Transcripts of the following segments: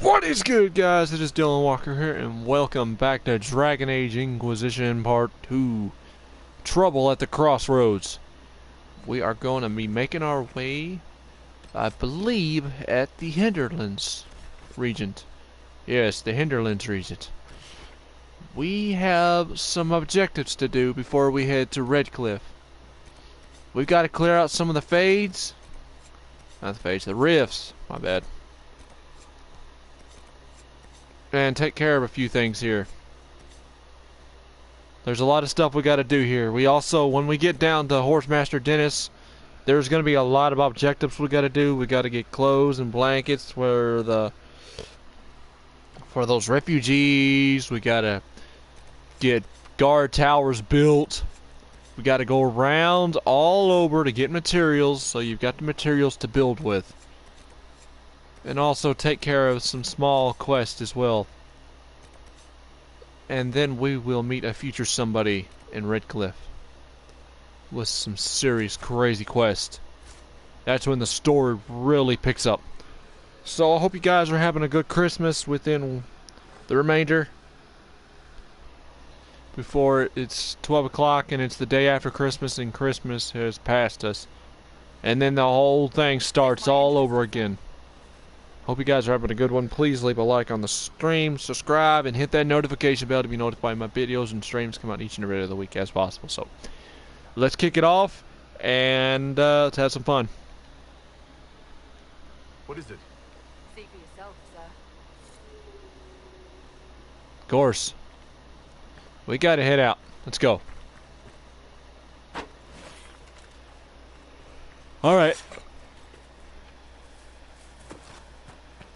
What is good, guys? It is Dylan Walker here, and welcome back to Dragon Age Inquisition Part 2. Trouble at the Crossroads. We are going to be making our way, I believe, at the Hinterlands region. Yes, the Hinterlands region. We have some objectives to do before we head to Redcliffe. We've got to clear out some of the fades. Not the fades, the rifts. My bad. And take care of a few things here. There's a lot of stuff we got to do here. We also, when we get down to Horsemaster Dennis, there's going to be a lot of objectives we got to do. We got to get clothes and blankets for those refugees. We got to get guard towers built. We got to go around all over to get materials, so you've got the materials to build with. And also take care of some small quests as well. And then we will meet a future somebody in Redcliffe with some serious crazy quests. That's when the story really picks up. So I hope you guys are having a good Christmas within the remainder. Before it's 12 o'clock and it's the day after Christmas and Christmas has passed us. And then the whole thing starts all over again. Hope you guys are having a good one. Please leave a like on the stream, subscribe, and hit that notification bell to be notified when my videos and streams come out each and every day of the week as possible. So, let's kick it off, and let's have some fun. What is it? See for yourself, sir. Of course. We gotta head out. Let's go. Alright.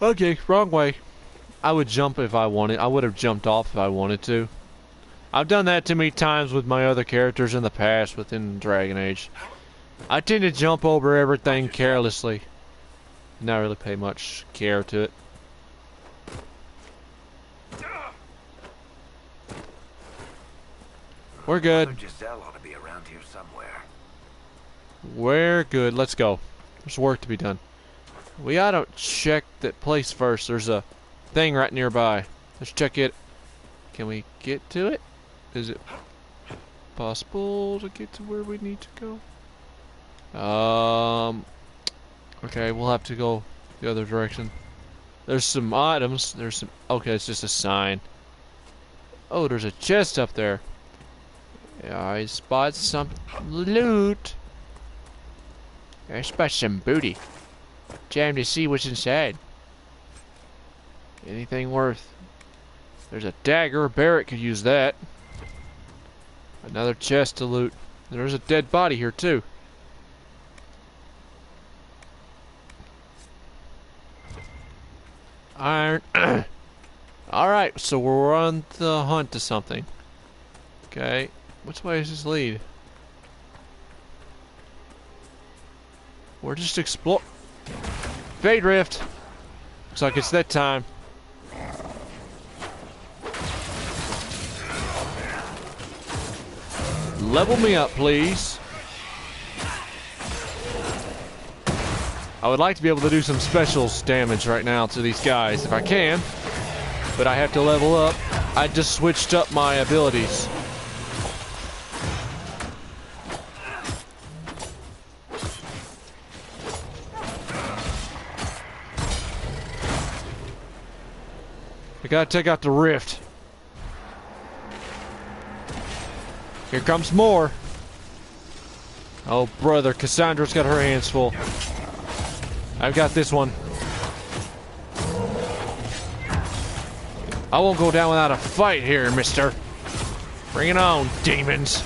Okay, wrong way. I would jump if I wanted. I would have jumped off if I wanted to. I've done that too many times with my other characters in the past within Dragon Age. I tend to jump over everything carelessly. Not really pay much care to it. We're good. Giselle ought to be around here somewhere. We're good. Let's go. There's work to be done. We ought to check that place first. There's a thing right nearby. Let's check it. Can we get to it? Is it possible to get to where we need to go? Okay, we'll have to go the other direction. There's some items. There's some... Okay, it's just a sign. Oh, there's a chest up there. Yeah, I spot some loot. I spot some booty. Jam to see what's inside. Anything worth. There's a dagger. Barrett could use that. Another chest to loot. There's a dead body here too. Iron. Alright, so we're on the hunt to something. Okay. Which way does this lead? We're just explore. Fade Rift. Looks like it's that time. Level me up, please. I would like to be able to do some specials damage right now to these guys if I can, but I have to level up. I just switched up my abilities. I gotta take out the rift. Here comes more. Oh, brother, Cassandra's got her hands full. I've got this one. I won't go down without a fight here, mister. Bring it on, demons.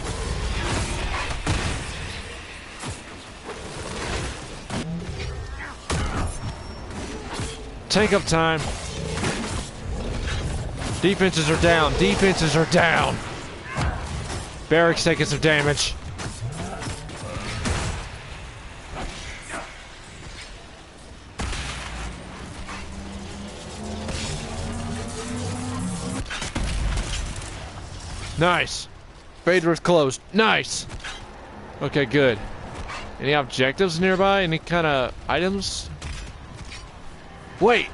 Tank up time. Defenses are down. Defenses are down. Barracks taking some damage. Nice. Phaedra's closed. Nice. Okay, good. Any objectives nearby? Any kind of items? Wait.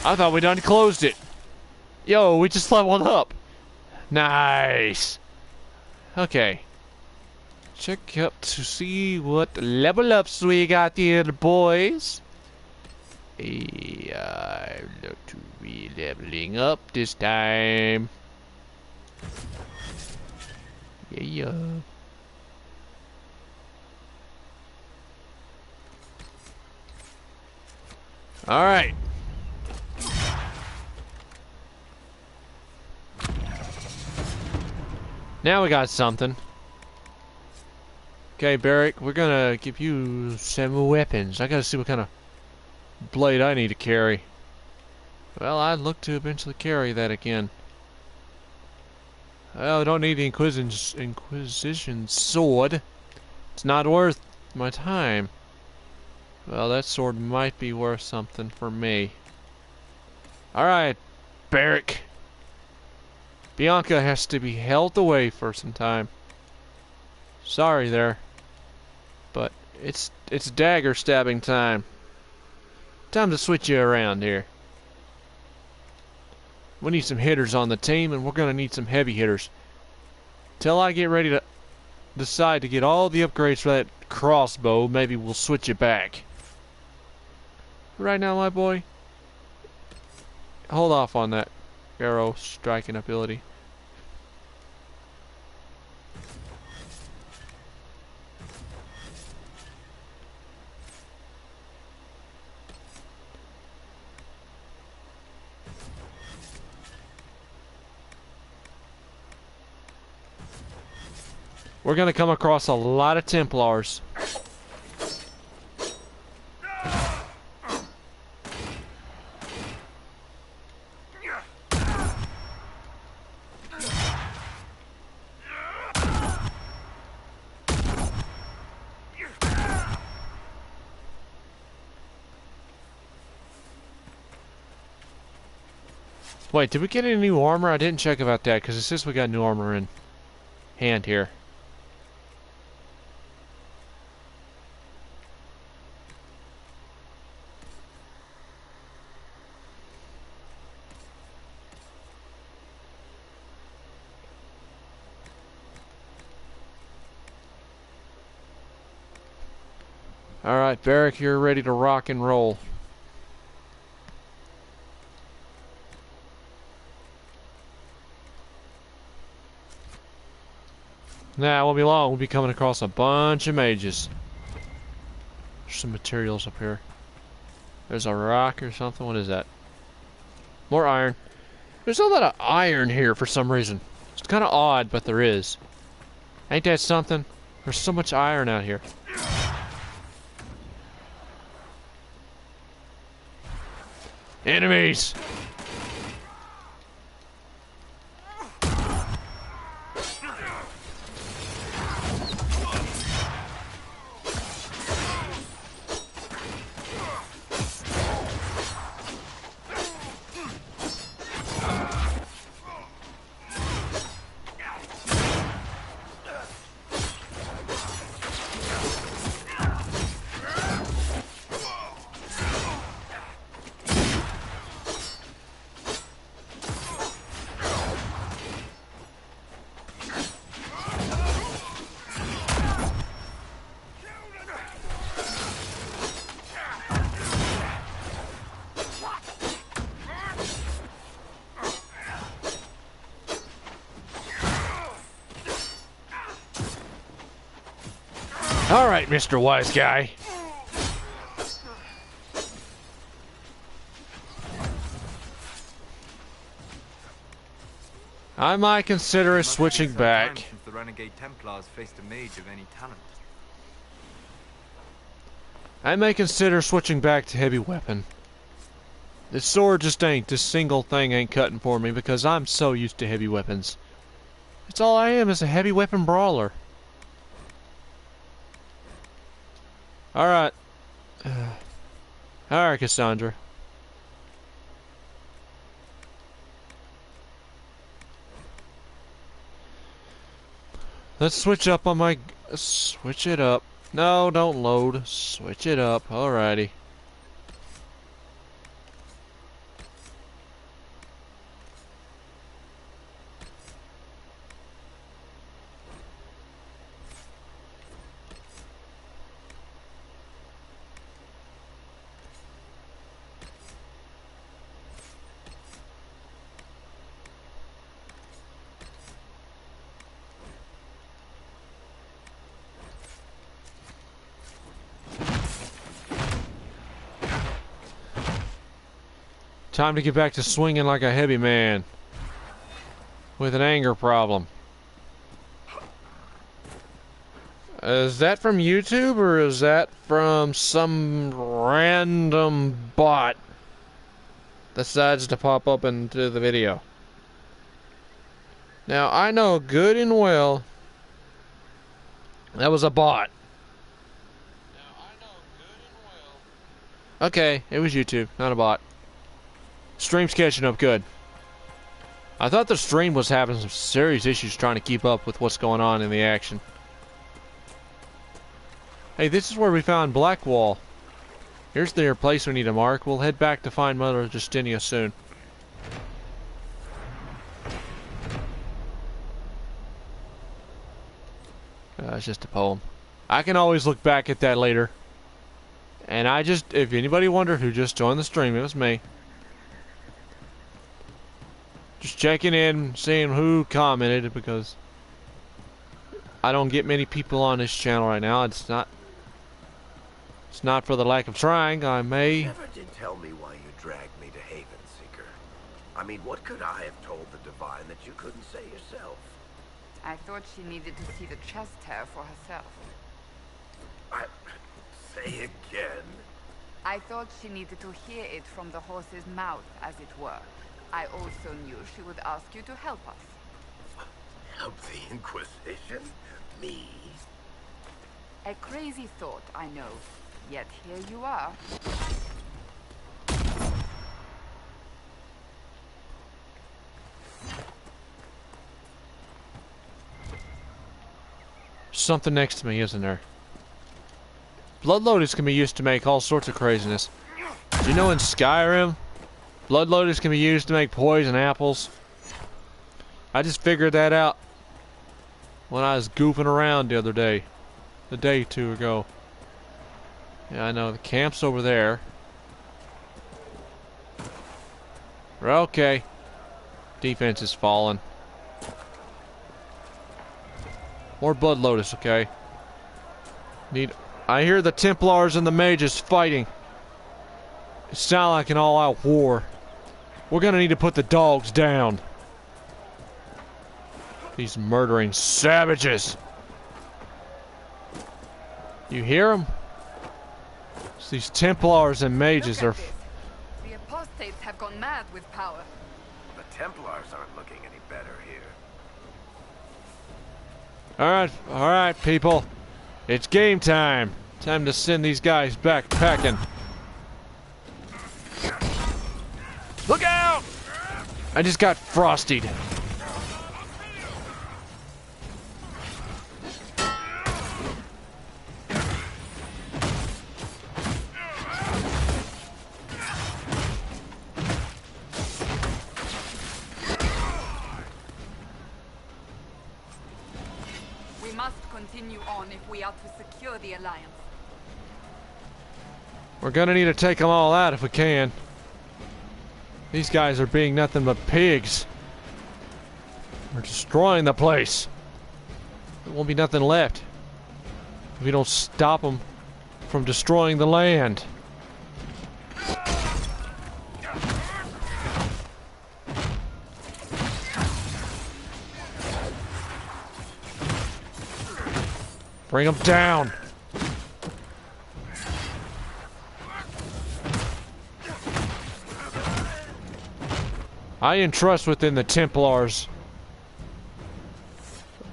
I thought we done closed it. Yo, we just leveled up. Nice. Okay. Check up to see what level ups we got here, boys. I look to be leveling up this time. Yeah. All right. Now we got something. Okay, Barrick, we're gonna give you some weapons. I gotta see what kind of blade I need to carry. Well, I'd look to eventually carry that again. Well, I don't need the Inquisition sword. It's not worth my time. Well, that sword might be worth something for me. Alright, Barrick. Bianca has to be held away for some time. Sorry there. But it's dagger stabbing time. Time to switch you around here. We need some hitters on the team, and we're gonna need some heavy hitters. Till I get ready to decide to get all the upgrades for that crossbow, maybe we'll switch it back. Right now, my boy, hold off on that arrow striking ability. We're gonna come across a lot of Templars. Wait, did we get any new armor? I didn't check about that, because it says we got new armor in hand here. Alright, Barrick, you're ready to rock and roll. Nah, it won't be long. We'll be coming across a bunch of mages. There's some materials up here. There's a rock or something. What is that? More iron. There's a lot of iron here for some reason. It's kind of odd, but there is. Ain't that something? There's so much iron out here. Enemies! Alright, Mr. Wise Guy. I might consider switching back. Since the renegade Templars faced a mage of any talent. I may consider switching back to heavy weapon. This sword just ain't, this single thing ain't cutting for me because I'm so used to heavy weapons. That's all I am, is a heavy weapon brawler. Alright. Alright, Cassandra. Let's switch up on my... Switch it up. No, don't load. Switch it up. Alrighty. Time to get back to swinging like a heavy man with an anger problem. Is that from YouTube or is that from some random bot that decides to pop up into the video? Now, I know good and well that was a bot. Okay, it was YouTube, not a bot. Stream's catching up good. I thought the stream was having some serious issues trying to keep up with what's going on in the action. Hey, this is where we found Blackwall. Here's their place we need to mark. We'll head back to find Mother Justinia soon. It's just a poem. I can always look back at that later. And if anybody wondered who just joined the stream, it was me. Just checking in, seeing who commented, because I don't get many people on this channel right now. It's not for the lack of trying. I may. You never did tell me why you dragged me to Haven Seeker. I mean, what could I have told the Divine that you couldn't say yourself? I thought she needed to see the chest hair for herself. Say again. I thought she needed to hear it from the horse's mouth, as it were. I also knew she would ask you to help us. Help the Inquisition? Me? A crazy thought, I know. Yet here you are. Something next to me, isn't there? Blood lotus can be used to make all sorts of craziness. Do you know in Skyrim, blood lotus can be used to make poison apples? I just figured that out when I was goofing around the other day. A day or two ago. Yeah, I know. The camp's over there. We're okay. Defense is falling. More blood lotus, okay? I hear the Templars and the mages fighting. It sounds like an all-out war. We're gonna need to put the dogs down. These murdering savages. You hear them? It's these Templars and mages are. The apostates have gone mad with power. The Templars aren't looking any better here. Alright, people. It's game time. Time to send these guys back packing. Look out! I just got frosted. We must continue on if we are to secure the Alliance. We're gonna need to take them all out if we can. These guys are being nothing but pigs. We're destroying the place. There won't be nothing left if we don't stop them from destroying the land. Bring them down. I entrust within the Templars.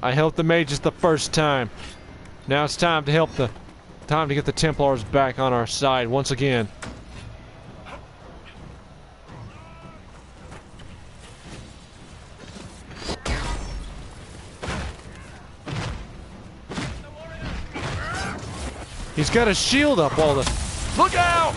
I helped the mages the first time. Now it's time to get the Templars back on our side once again. He's got a shield up all the. Look out!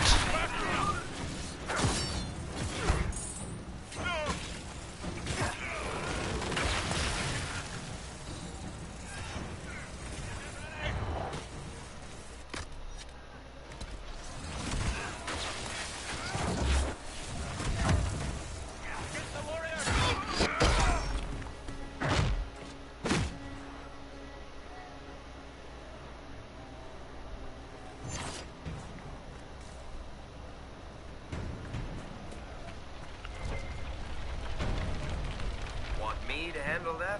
me to handle that?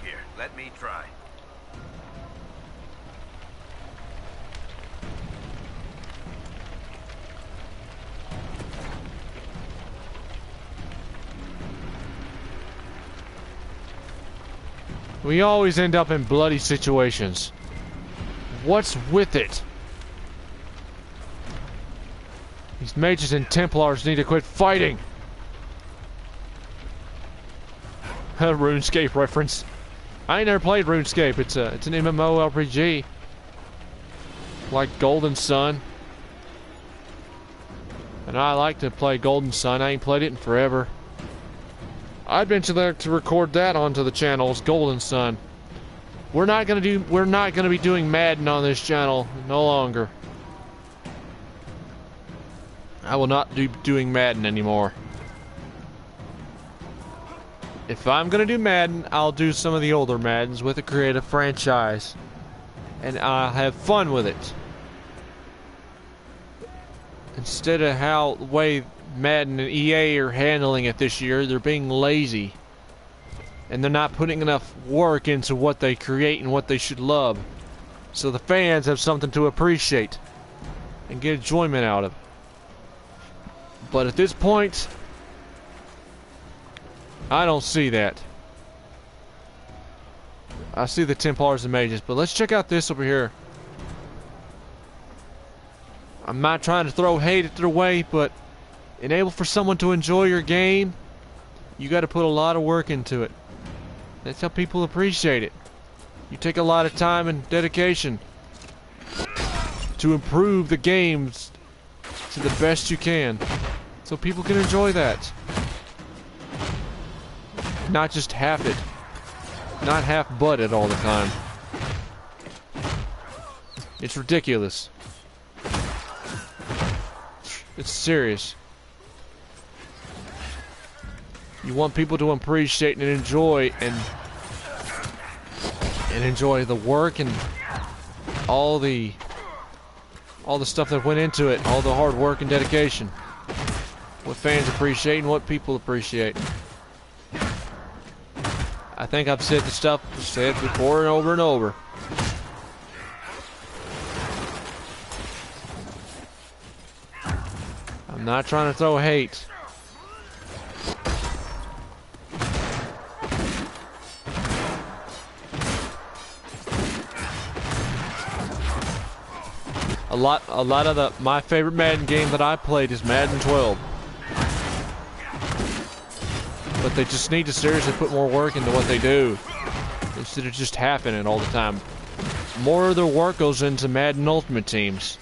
Here, let me try. We always end up in bloody situations. What's with it? These mages and Templars need to quit fighting. RuneScape reference. I ain't never played RuneScape. It's an MMORPG. Like Golden Sun. And I like to play Golden Sun. I ain't played it in forever. I'd venture there to record that onto the channel's Golden Sun. We're not gonna be doing Madden on this channel no longer. I will not be doing Madden anymore. If I'm gonna do Madden, I'll do some of the older Maddens with a creative franchise. And I'll have fun with it. Instead of how the way Madden and EA are handling it this year, they're being lazy. And they're not putting enough work into what they create and what they should love. So the fans have something to appreciate and get enjoyment out of. But at this point, I don't see that. I see the Templars and Mages, but let's check out this over here. I'm not trying to throw hate at their way, but enable for someone to enjoy your game, you got to put a lot of work into it. That's how people appreciate it. You take a lot of time and dedication to improve the games to the best you can, so people can enjoy that. Not just half it. Not half-butt it all the time. It's ridiculous. It's serious. You want people to appreciate and enjoy and enjoy the work and all the stuff that went into it, all the hard work and dedication. What fans appreciate and what people appreciate. I think I've said the stuff said before and over and over. I'm not trying to throw hate. A lot of my favorite Madden game that I played is Madden 12. But they just need to seriously put more work into what they do instead of just halving it all the time. More of their work goes into Madden Ultimate Teams.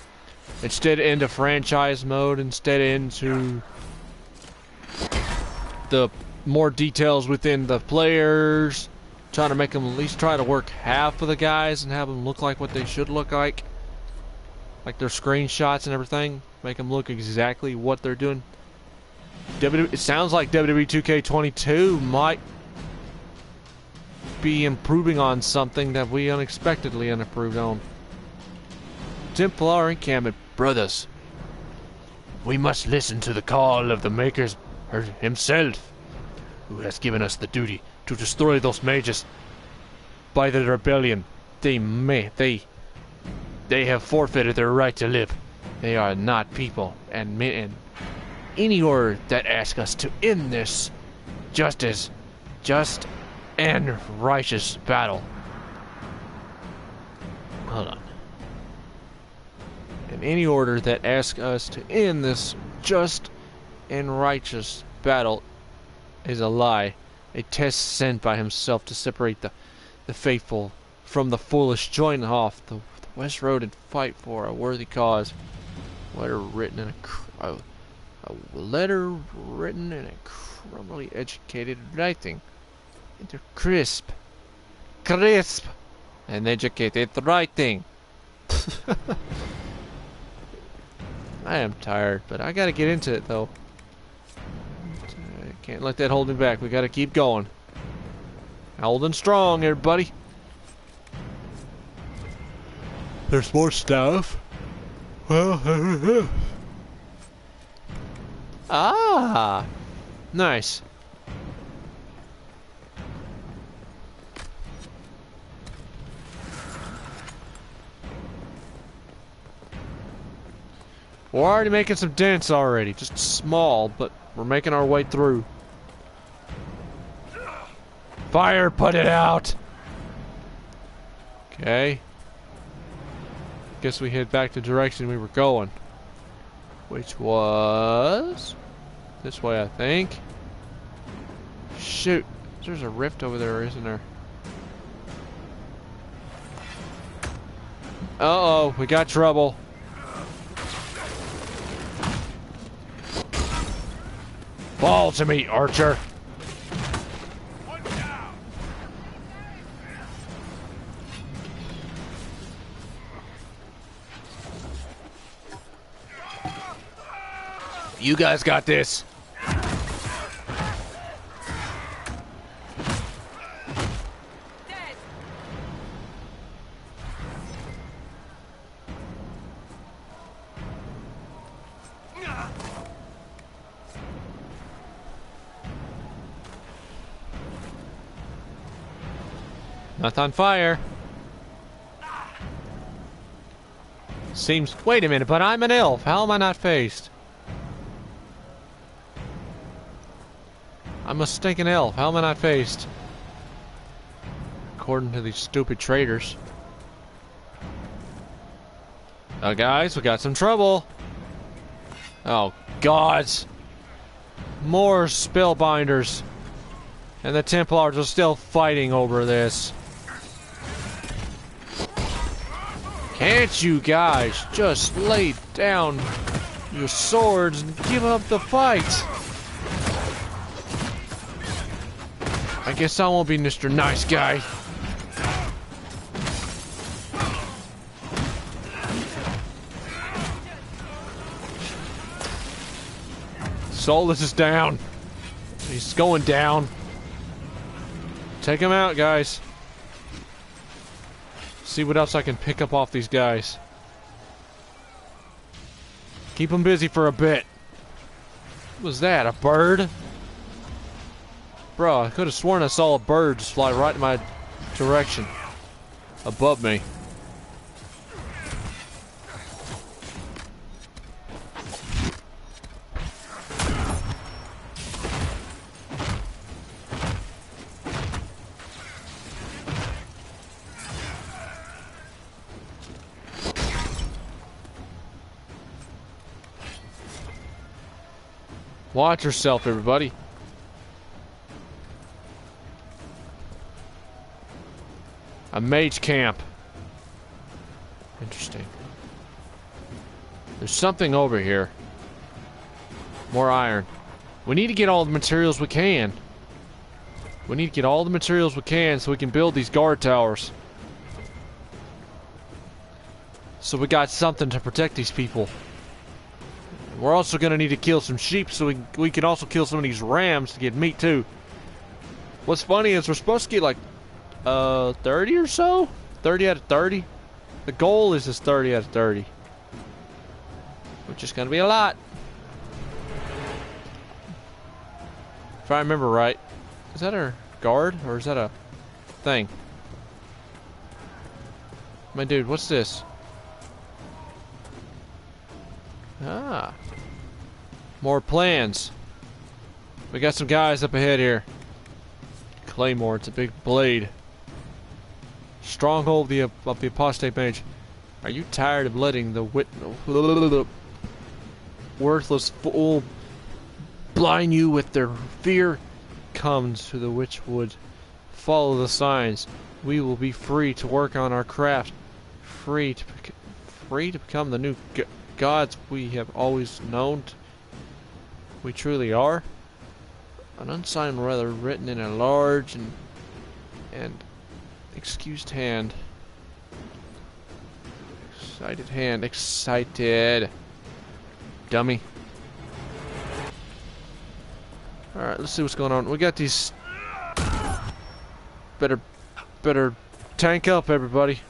Instead into franchise mode, instead into the more details within the players. Trying to make them at least try to work half of the guys and have them look like what they should look like. Like their screenshots and everything. Make them look exactly what they're doing. It sounds like WWE 2K22 might be improving on something that we unexpectedly unimproved on. Templar encampment, brothers. We must listen to the call of the Maker himself, who has given us the duty to destroy those mages. By the rebellion, they have forfeited their right to live. They are not people, and any order that asks us to end this just and righteous battle. Hold on. And any order that asks us to end this just and righteous battle is a lie. A test sent by himself to separate the faithful from the foolish. Join off the West Road and fight for a worthy cause. Letter written in a crumbly educated writing. Into crisp, and educated writing. I am tired, but I gotta get into it though. Can't let that hold me back. We gotta keep going. Holding strong, everybody. There's more stuff. Well, ah, nice. We're already making some dents already. Just small, but we're making our way through. Fire, put it out! Okay. Guess we head back the direction we were going. Which was... this way, I think. Shoot. There's a rift over there, isn't there? Uh-oh, we got trouble. Fall to me, Archer. You guys got this. Not on fire. Seems... wait a minute, but I'm an elf. How am I not phased? I'm a stinking elf. How am I not phased? According to these stupid traders. Oh, guys, we got some trouble. Oh, God. More spellbinders. And the Templars are still fighting over this. Can't you guys just lay down your swords and give up the fight? I guess I won't be Mr. Nice Guy. Solus is down. He's going down. Take him out, guys. See what else I can pick up off these guys. Keep them busy for a bit. What was that? A bird? Bro, I could have sworn I saw a bird just fly right in my direction. Above me. Watch yourself, everybody. A mage camp. Interesting. There's something over here. More iron. We need to get all the materials we can. We need to get all the materials we can so we can build these guard towers. So we got something to protect these people. We're also going to need to kill some sheep so we can also kill some of these rams to get meat too. What's funny is we're supposed to get like 30 or so? 30 out of 30? The goal is just 30 out of 30. Which is going to be a lot. If I remember right. Is that our guard? Or is that a thing? My dude, what's this? Ah. More plans. We got some guys up ahead here. Claymore, it's a big blade. Stronghold of the apostate mage. Are you tired of letting the worthless fool blind you with their fear? Come to the Witchwood. Follow the signs. We will be free to work on our craft. Free to become the new gods we have always known. We truly are. An unsigned letter written in a large and excused hand. Excited hand. Excited. Dummy. Alright, let's see what's going on. We got these... Better tank up, everybody.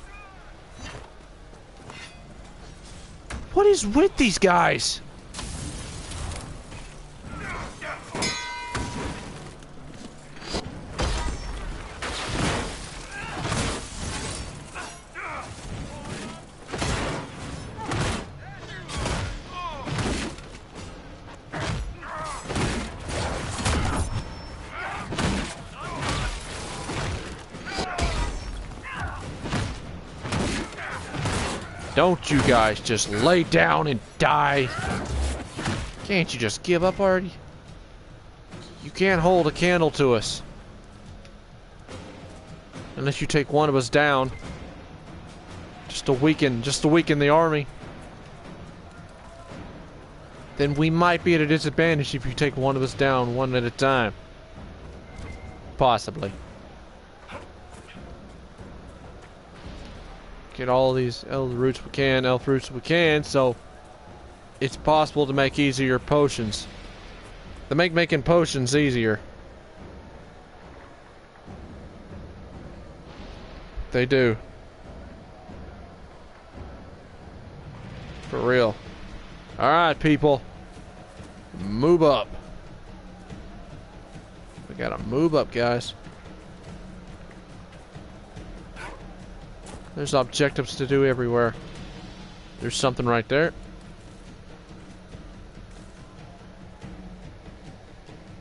What is with these guys? Don't you guys just lay down and die? Can't you just give up already? You can't hold a candle to us. Unless you take one of us down. Just to weaken the army. Then we might be at a disadvantage if you take one of us down one at a time. Possibly. Get all these elf roots we can, so it's possible to make easier potions. They make making potions easier. They do. For real. Alright, people. Move up. We gotta move up, guys. There's objectives to do everywhere. There's something right there.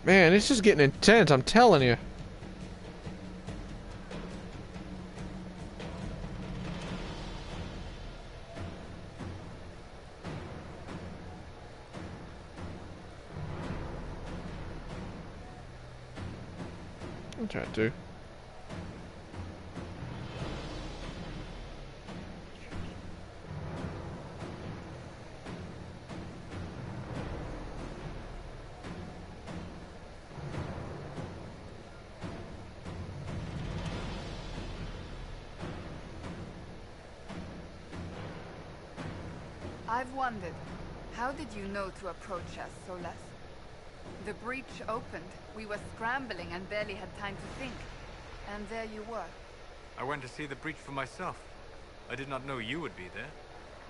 Man, this is getting intense, I'm telling you. I'm trying to. I've wondered, how did you know to approach us, Solas? The breach opened, we were scrambling and barely had time to think. And there you were. I went to see the breach for myself. I did not know you would be there.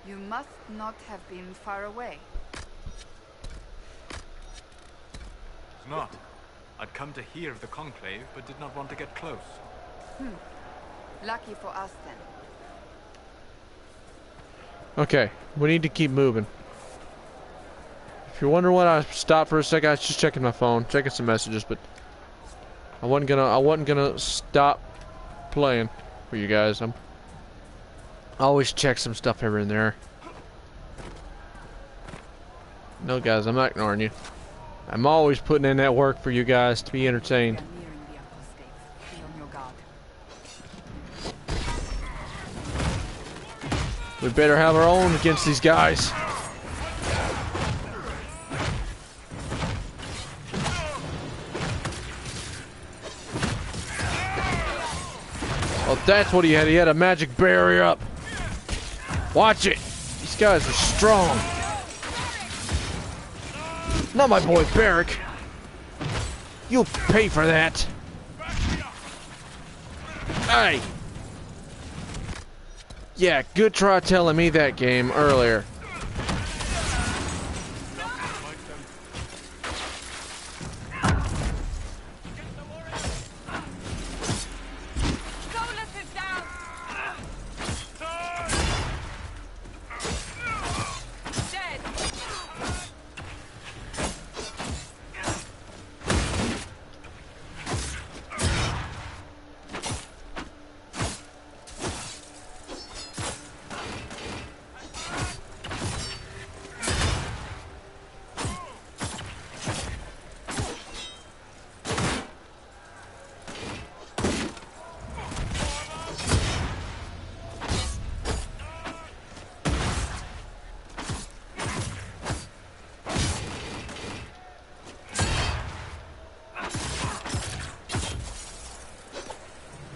You must not have been far away. It's not. I'd come to hear of the conclave, but did not want to get close. Lucky for us then. Okay, we need to keep moving. If you're wondering why I stopped for a second, I was just checking my phone, checking some messages, but I wasn't gonna stop playing for you guys. I always check some stuff here and there. No, guys, I'm not ignoring you. I'm always putting in that work for you guys to be entertained. We are nearing the apostates. Be on your guard. We better have our own against these guys. Oh, that's what he had. He had a magic barrier up. Watch it. These guys are strong. Not my boy Barrick. You'll pay for that. Hey. Yeah, good try telling me that game earlier.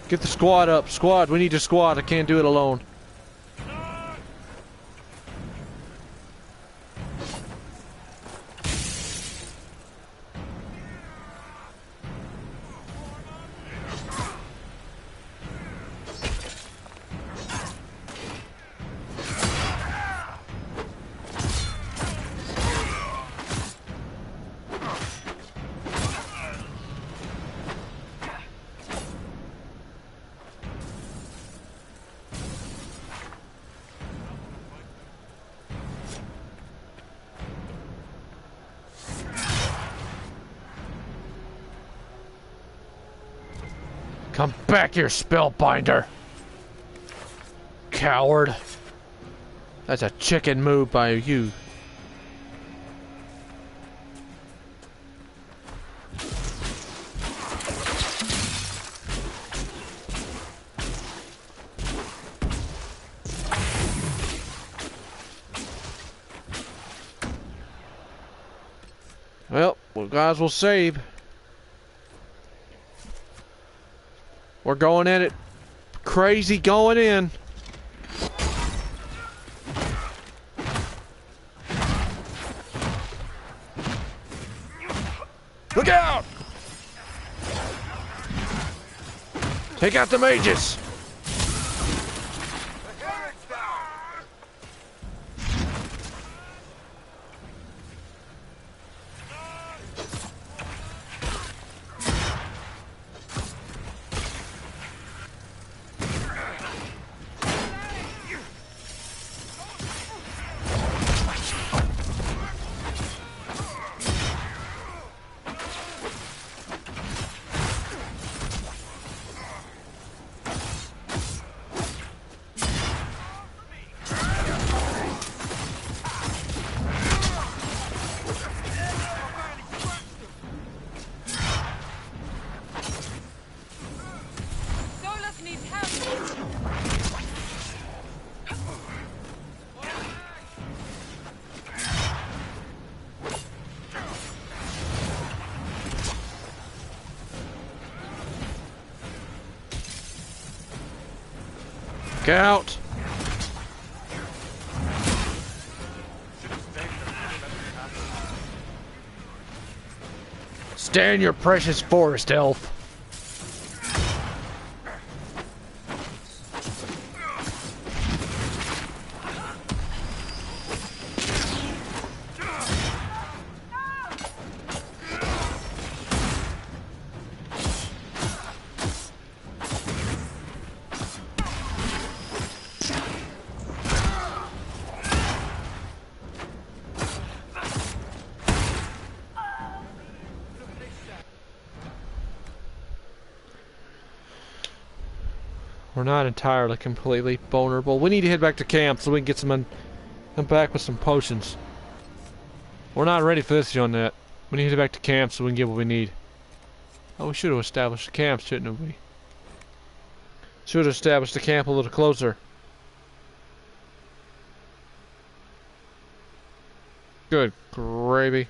Get the squad up. Squad, we need a squad. I can't do it alone. Come back here, spellbinder. Coward. That's a chicken move by you. Well, guys, we'll save. We're going at it. Crazy going in. Look out! Take out the mages. Get out! Stay in your precious forest, elf. We're not entirely completely vulnerable. We need to head back to camp so we can get come back with some potions. We're not ready for this on that. We need to head back to camp so we can get what we need. Oh, we should have established a camp, shouldn't we? Should have established the camp a little closer. Good gravy.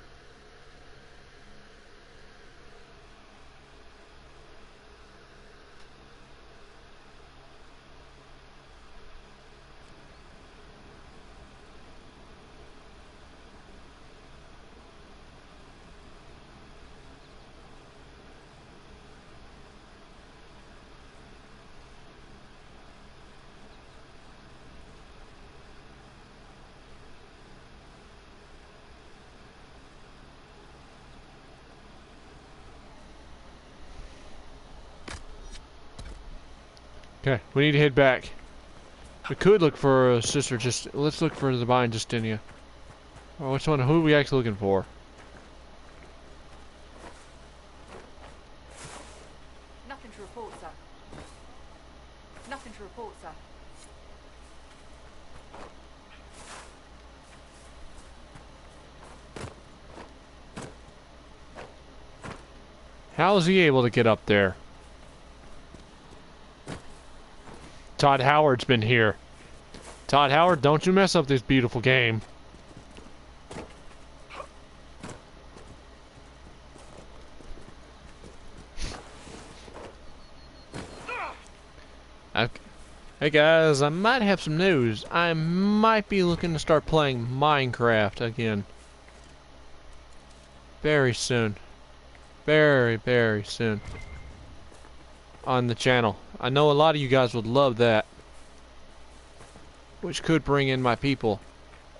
Okay, we need to head back. We could look for a sister. Let's look for the Divine Justinia. Or which one? Who are we actually looking for? Nothing to report, sir. Nothing to report, sir. How is he able to get up there? Todd Howard's been here. Todd Howard, don't you mess up this beautiful game. Okay. Hey guys, I might have some news. I might be looking to start playing Minecraft again. Very soon. Very, very soon. On the channel. I know a lot of you guys would love that. Which could bring in my people.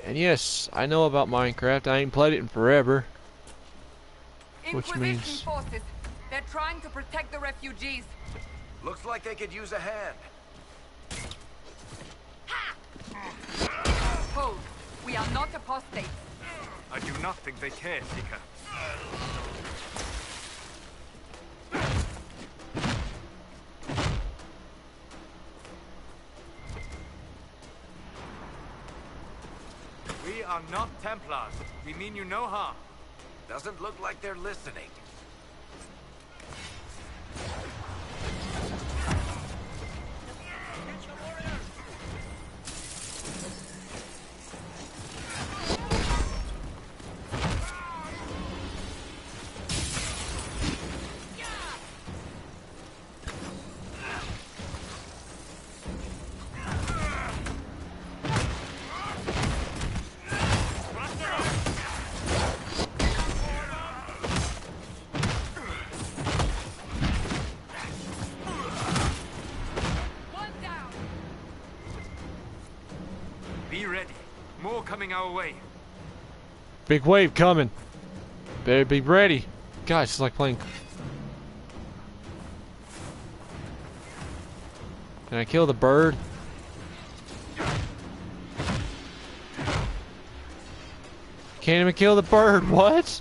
And yes, I know about Minecraft. I ain't played it in forever. Which means... forces. They're trying to protect the refugees. Looks like they could use a hand. Hold. We are not apostates. I do not think they care, Seeker. We are not Templars. We mean you no harm. Doesn't look like they're listening. Be ready. More coming our way. Big wave coming. Better be ready. Guys, it's like playing. Can I kill the bird? Can't even kill the bird. What?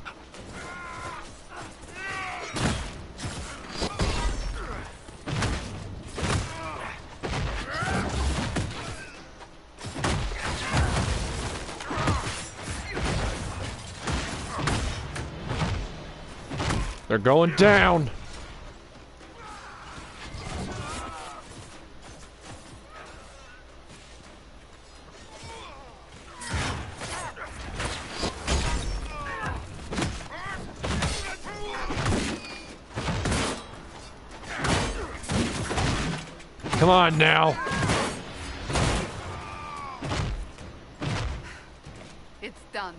They're going down. Come on now. It's done.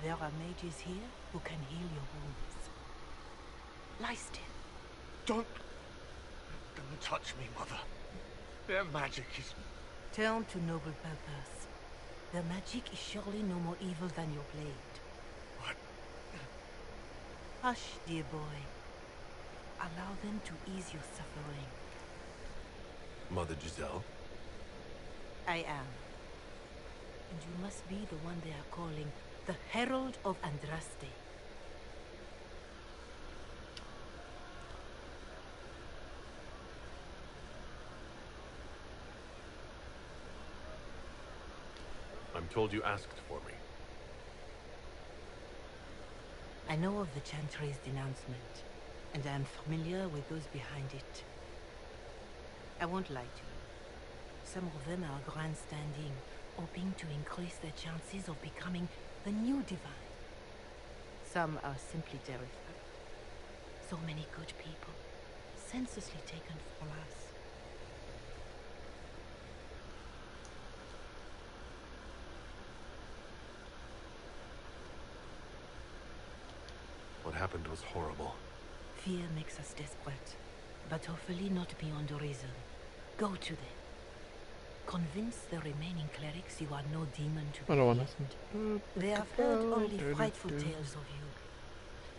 There are mages here who can heal your wounds. Lie still. Don't touch me, Mother. Their magic is... Turn to noble purpose. Their magic is surely no more evil than your blade. What? Hush, dear boy. Allow them to ease your suffering. Mother Giselle? I am. And you must be the one they are calling the Herald of Andraste. I'm told you asked for me. I know of the Chantry's denouncement, and I am familiar with those behind it. I won't lie to you. Some of them are grandstanding, hoping to increase their chances of becoming the new divine. Some are simply terrified. So many good people, senselessly taken from us. What happened was horrible. Fear makes us desperate, but hopefully not beyond reason. Go to them. Convince the remaining clerics you are no demon to be I don't want feared. They have heard only frightful tales of you.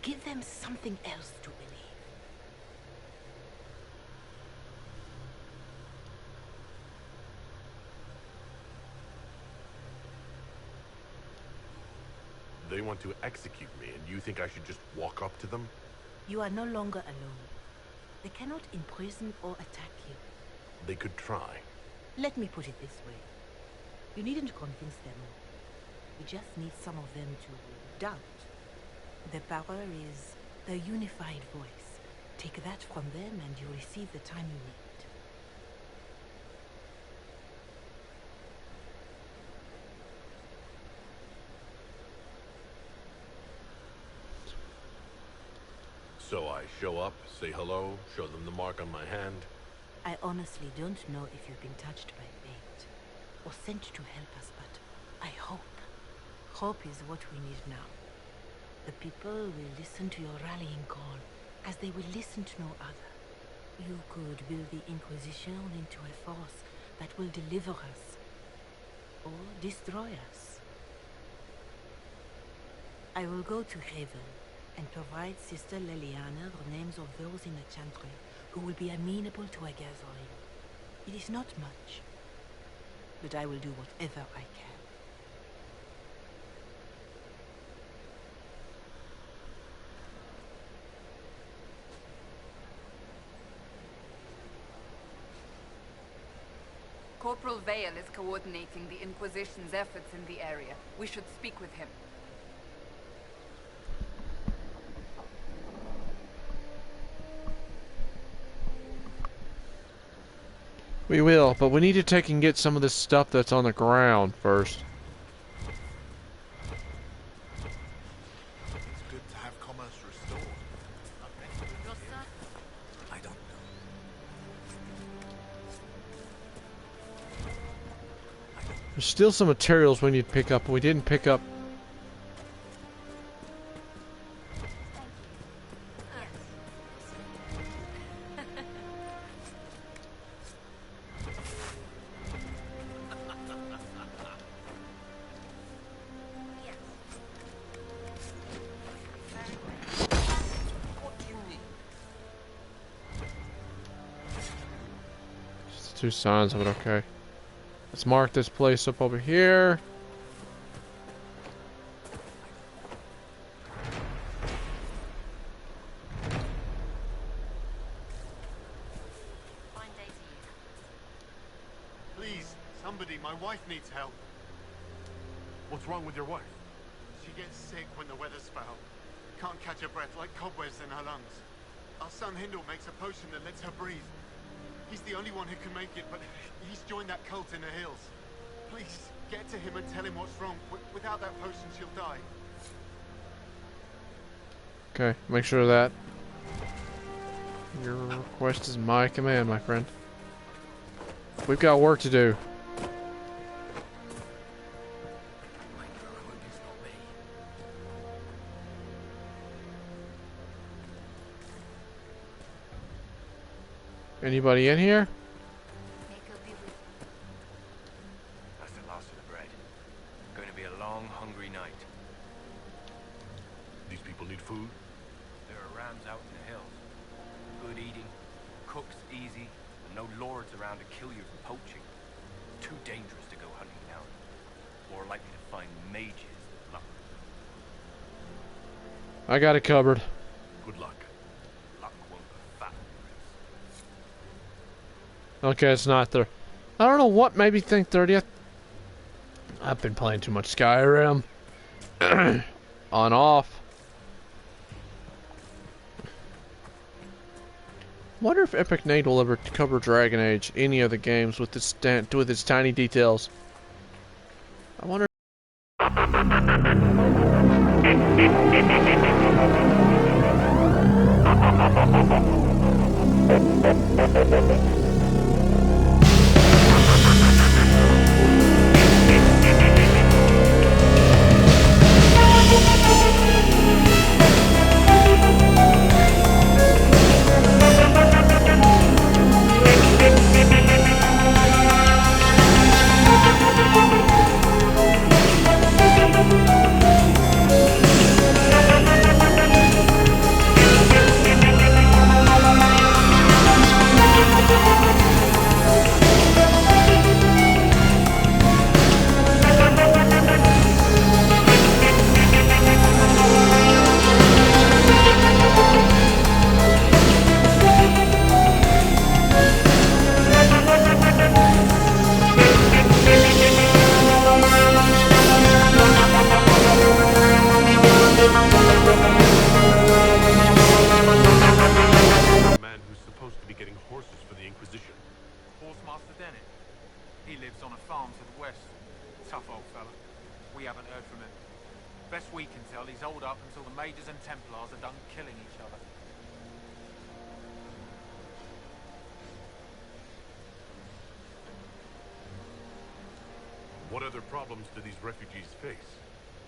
Give them something else to believe. They want to execute me, and you think I should just walk up to them? You are no longer alone. They cannot imprison or attack you. They could try. Let me put it this way. You needn't convince them all. You just need some of them to doubt. Their power is the unified voice. Take that from them and you receive the time you need. So I show up, say hello, show them the mark on my hand. I honestly don't know if you've been touched by fate or sent to help us, but I hope. Hope is what we need now. The people will listen to your rallying call as they will listen to no other. You could will the Inquisition into a force that will deliver us or destroy us. I will go to Haven and provide Sister Leliana the names of those in the Chantry who will be amenable to a gathering. It is not much, but I will do whatever I can. Corporal Vale is coordinating the Inquisition's efforts in the area. We should speak with him. We will, but we need to take and get some of this stuff that's on the ground first. It's good to have commerce restored. I don't know. There's still some materials we need to pick up, and we didn't pick up. Two signs of it, okay. Let's mark this place up over here. Please, somebody, my wife needs help. What's wrong with your wife? She gets sick when the weather's foul. Can't catch her breath like cobwebs in her lungs. Our son Hindle makes a potion that lets her breathe. He's the only one who can make it, but he's joined that cult in the hills. Please, get to him and tell him what's wrong. Without that potion, she'll die. Okay, make sure of that. Your request is my command, my friend. We've got work to do. Anybody in here? That's the last of the bread. Going to be a long, hungry night. These people need food? There are rams out in the hills. Good eating, cooks easy, and no lords around to kill you for poaching. Too dangerous to go hunting now. More likely to find mages than luck. I got it covered. Good luck. Luck won't be fat. Okay, it's not there. I don't know what made me think 30th. I've been playing too much Skyrim. On off. Wonder if Epic Nate will ever cover Dragon Age, any of the games with its tiny details. I wonder. What other problems do these refugees face?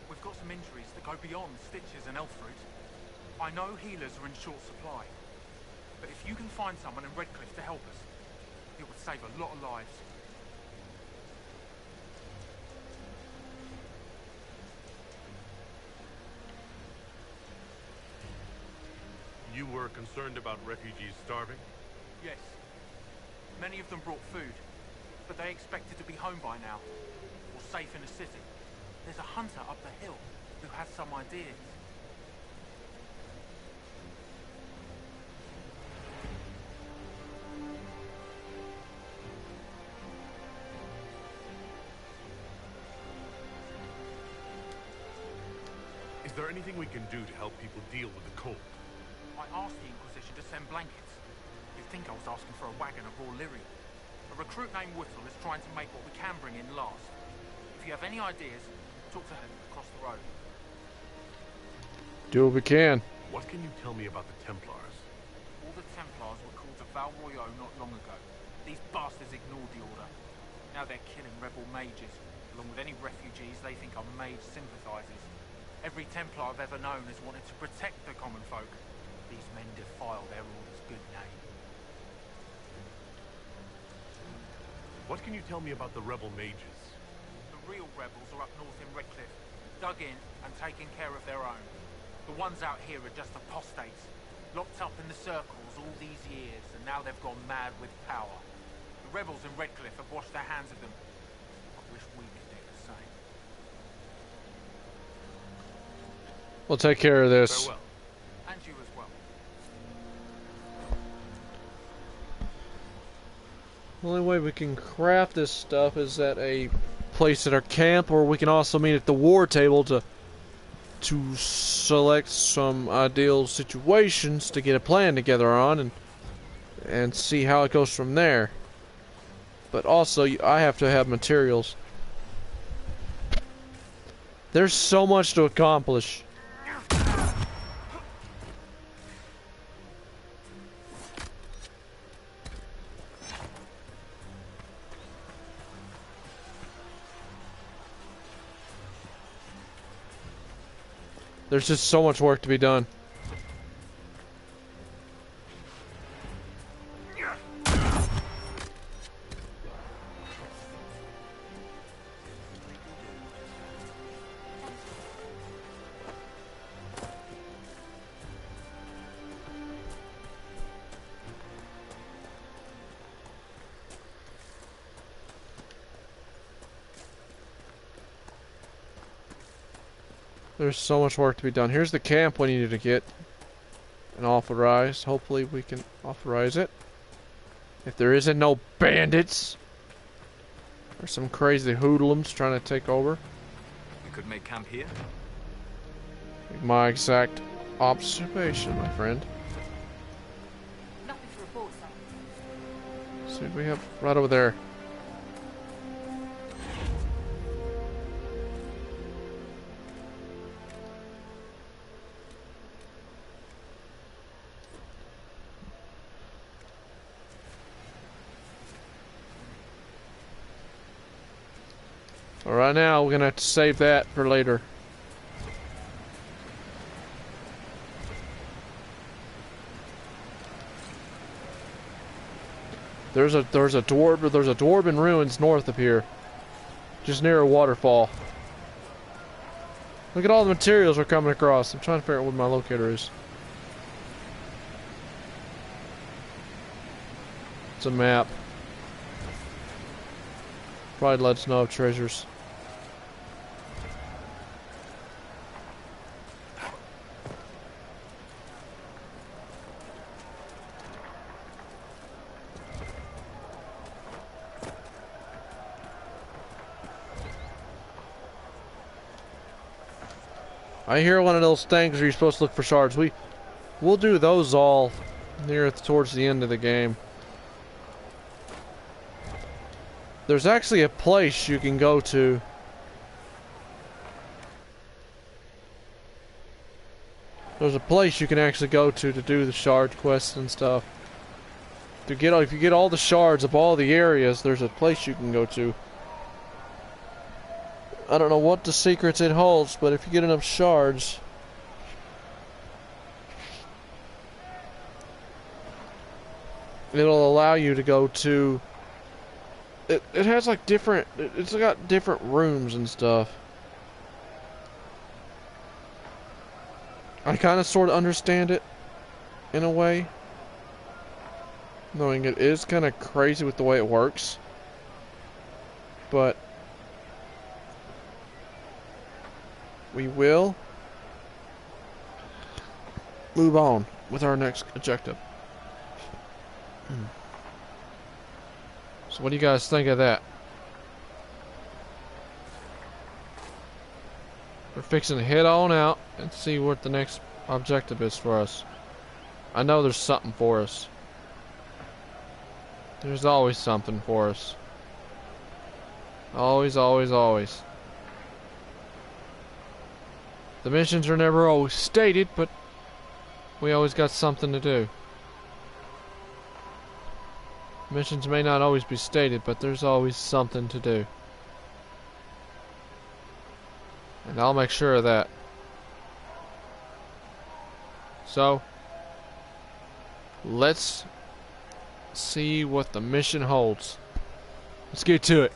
We've got some injuries that go beyond stitches and elf fruit. I know healers are in short supply, but if you can find someone in Redcliffe to help us, it would save a lot of lives. were concerned about refugees starving? Yes. Many of them brought food, but they expected to be home by now, or safe in a city. There's a hunter up the hill who has some ideas. Is there anything we can do to help people deal with the cold? I asked the Inquisition to send blankets. You'd think I was asking for a wagon of raw lyrium. A recruit named Whittle is trying to make what we can bring in last. If you have any ideas, talk to him across the road. Do what we can. What can you tell me about the Templars? All the Templars were called to Val Royeaux not long ago. These bastards ignored the order. Now they're killing rebel mages, along with any refugees they think are mage sympathizers. Every Templar I've ever known has wanted to protect the common folk. These men defile their order's good name. What can you tell me about the rebel mages? The real rebels are up north in Redcliffe, dug in and taking care of their own. The ones out here are just apostates, locked up in the circles all these years, and now they've gone mad with power. The rebels in Redcliffe have washed their hands of them. I wish we could do the same. We'll take care of this. Farewell. And you as well. The only way we can craft this stuff is at a place at our camp, or we can also meet at the war table to select some ideal situations to get a plan together on and see how it goes from there. But also, I have to have materials. There's so much to accomplish. There's just so much work to be done. There's so much work to be done. Here's the camp we needed to get and authorize. Hopefully we can authorize it. If there isn't no bandits or some crazy hoodlums trying to take over. We could make camp here. My exact observation, my friend. Nothing to report, sir. See what we have right over there. Right now, we're gonna have to save that for later. There's a dwarven ruins north of here, just near a waterfall. Look at all the materials we're coming across. I'm trying to figure out what my locator is. It's a map. Probably lets us know of treasures. I hear one of those things where you're supposed to look for shards. We'll do those all towards the end of the game. There's actually a place you can go to. There's a place you can actually go to do the shard quests and stuff. If you get all the shards of all the areas, there's a place you can go to. I don't know what the secrets it holds, but if you get enough shards, it'll allow you to go to. It has like different. It's got different rooms and stuff. I kind of sort of understand it. in a way. Knowing it is kind of crazy with the way it works. But we will move on with our next objective. So what do you guys think of that? We're fixing to head on out and see what the next objective is for us. I know there's something for us. There's always something for us. Always, always, always. The missions are never always stated, but we always got something to do. Missions may not always be stated, but there's always something to do. And I'll make sure of that. So, let's see what the mission holds. Let's get to it.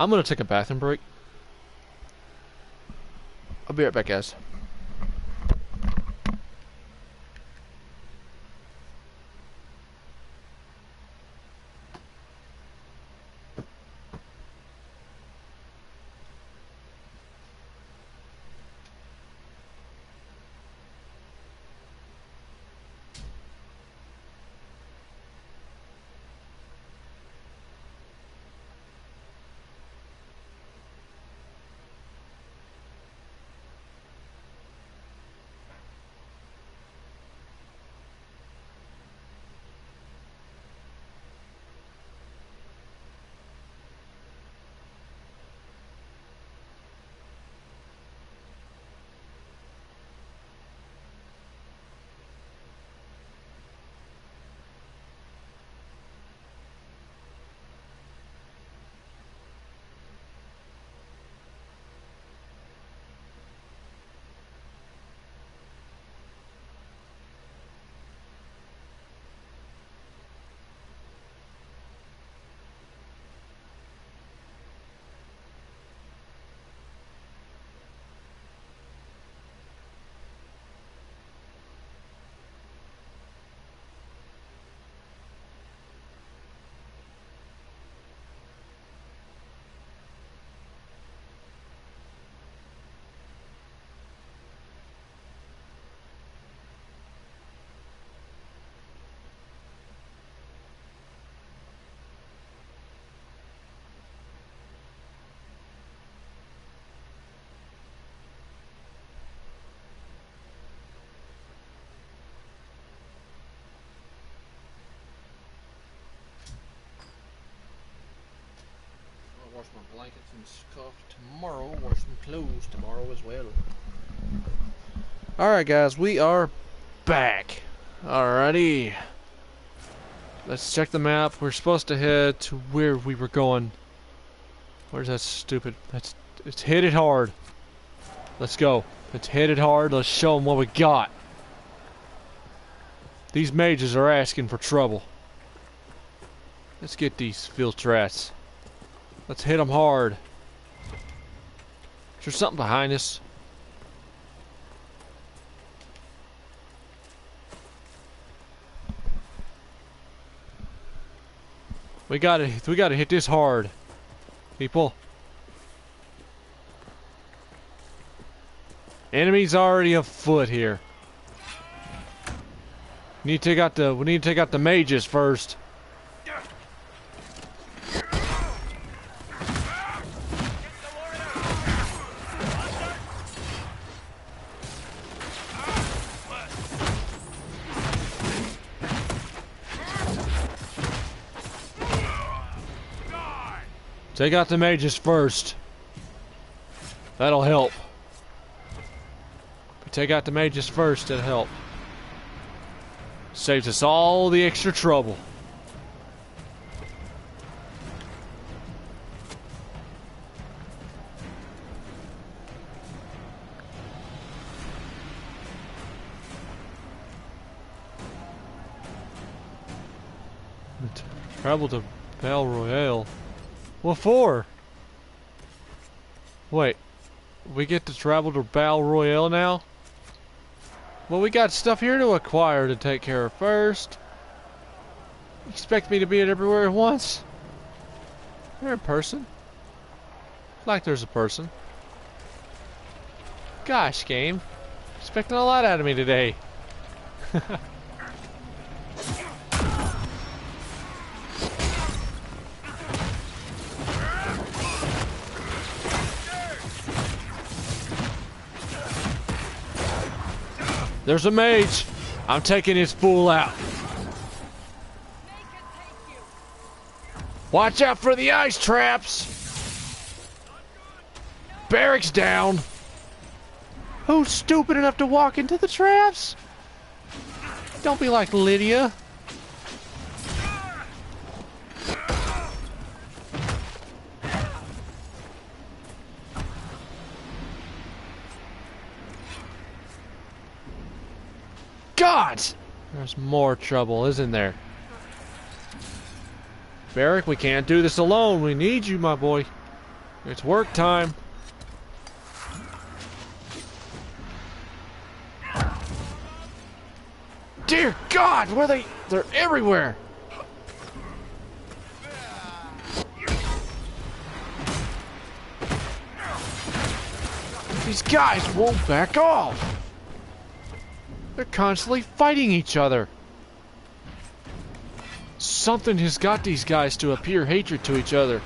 I'm gonna take a bathroom break. I'll be right back, guys. Wash my blankets and stuff tomorrow. Wash some clothes tomorrow as well. Alright guys, we are back. Alrighty. Let's check the map. We're supposed to head to where we were going. Where's that stupid? It's hit it hard. Let's go. It's hit it hard. Let's show them what we got. These mages are asking for trouble. Let's get these filth rats. Let's hit them hard. Is there something behind us? We gotta hit this hard, people. Enemies already afoot here. We need to take out the mages first. Take out the mages first. That'll help. If we take out the mages first, it'll help. Saves us all the extra trouble. Travel to Battle Royale. What for? Wait. We get to travel to Battle Royale now? Well, we got stuff here to acquire to take care of first. You expect me to be everywhere at once? There a person? Like there's a person. Gosh, game. Expecting a lot out of me today. There's a mage. I'm taking his fool out. Watch out for the ice traps. Barracks down. Who's stupid enough to walk into the traps? Don't be like Lydia. God! There's more trouble, isn't there? Barrack, we can't do this alone. We need you, my boy. It's work time. Dear God, where are they? They're everywhere. These guys won't back off. They're constantly fighting each other. Something has got these guys to appear hatred to each other.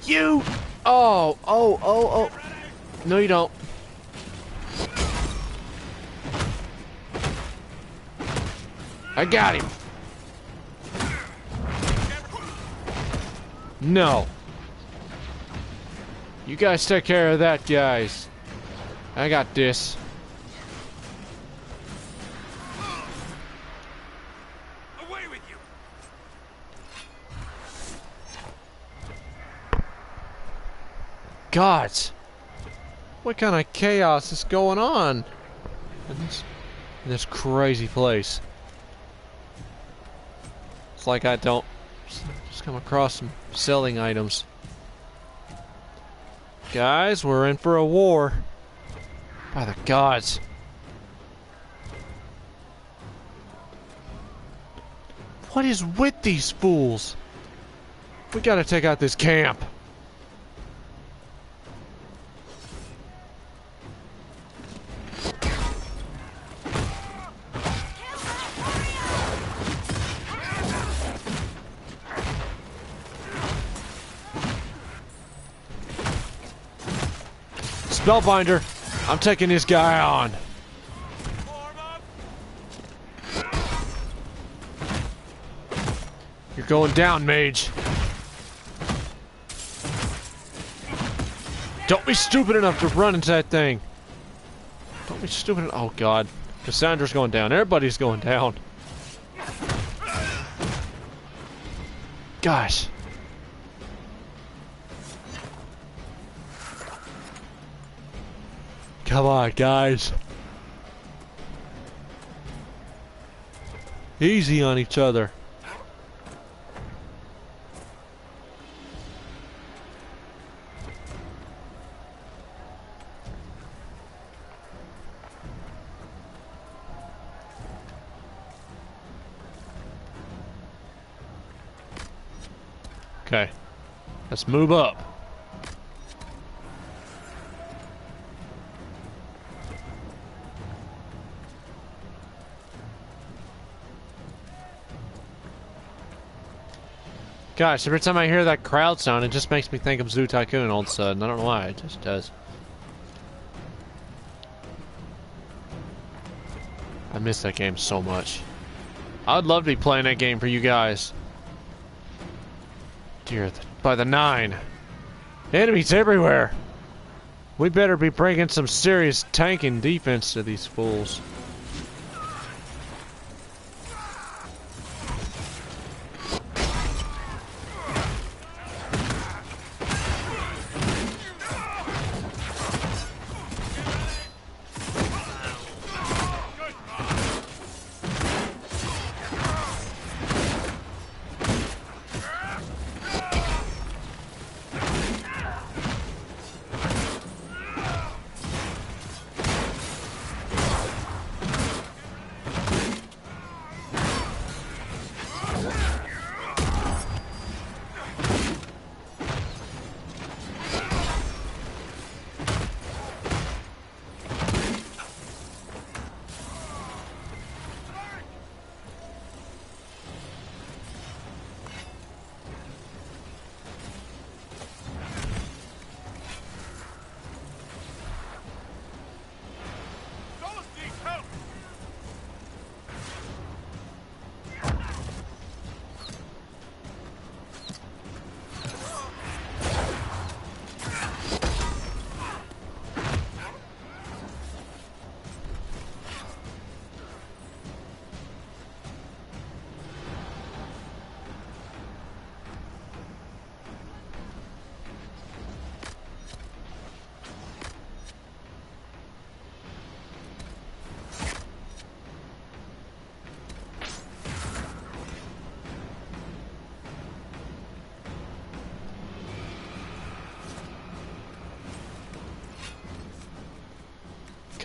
You! Oh. No, you don't. I got him. No. You guys take care of that, guys. I got this. Away with you. Gods. What kind of chaos is going on in this crazy place? It's like I don't just come across some selling items. Guys, we're in for a war. By the gods. What is with these fools? We gotta take out this camp. Spellbinder, I'm taking this guy on. You're going down, mage. Don't be stupid enough to run into that thing. Don't be stupid. Oh God, Cassandra's going down. Everybody's going down. Gosh. Come on, guys. Easy on each other. Okay. Let's move up. Gosh, every time I hear that crowd sound, it just makes me think of Zoo Tycoon all of a sudden. I don't know why, it just does. I miss that game so much. I'd love to be playing that game for you guys. Dear, by the 9. Enemies everywhere. We better be bringing some serious tanking defense to these fools.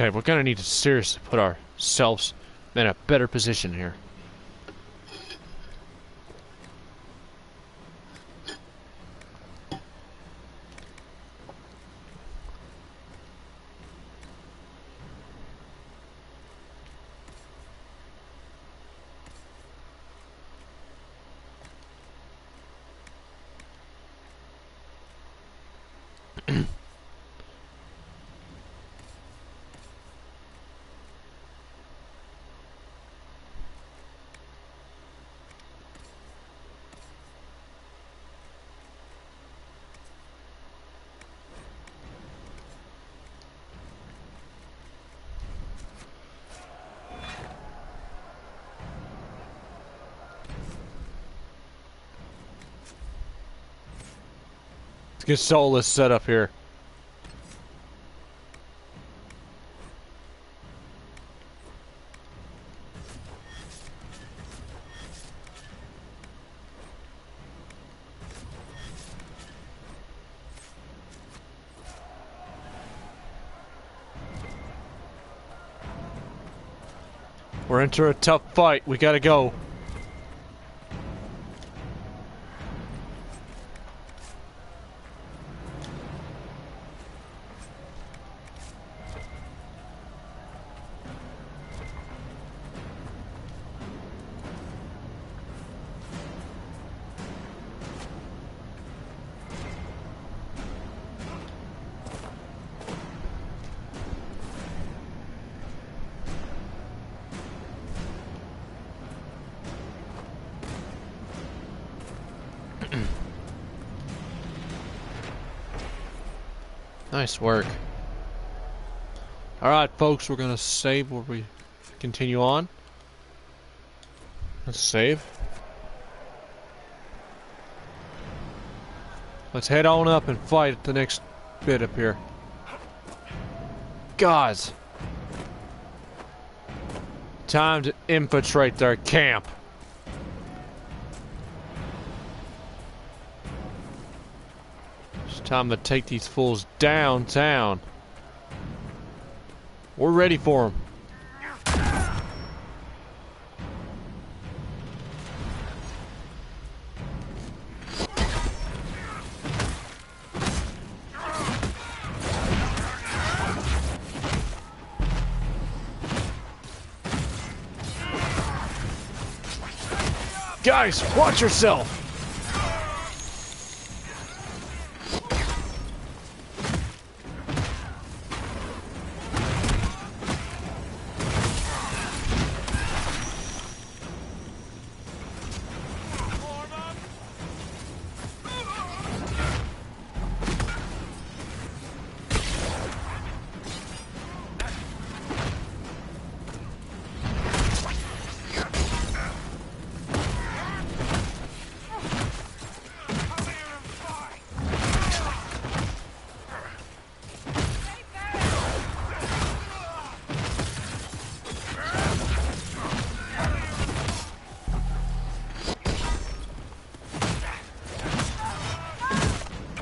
Okay, we're gonna need to seriously put ourselves in a better position here. Let's get Soulless set up here. We're into a tough fight. We gotta go. Nice work. Alright, folks, we're gonna save where we continue on. Let's save. Let's head on up and fight the next bit up here. Guys! Time to infiltrate their camp. Time to take these fools downtown. We're ready for them. Guys, watch yourself.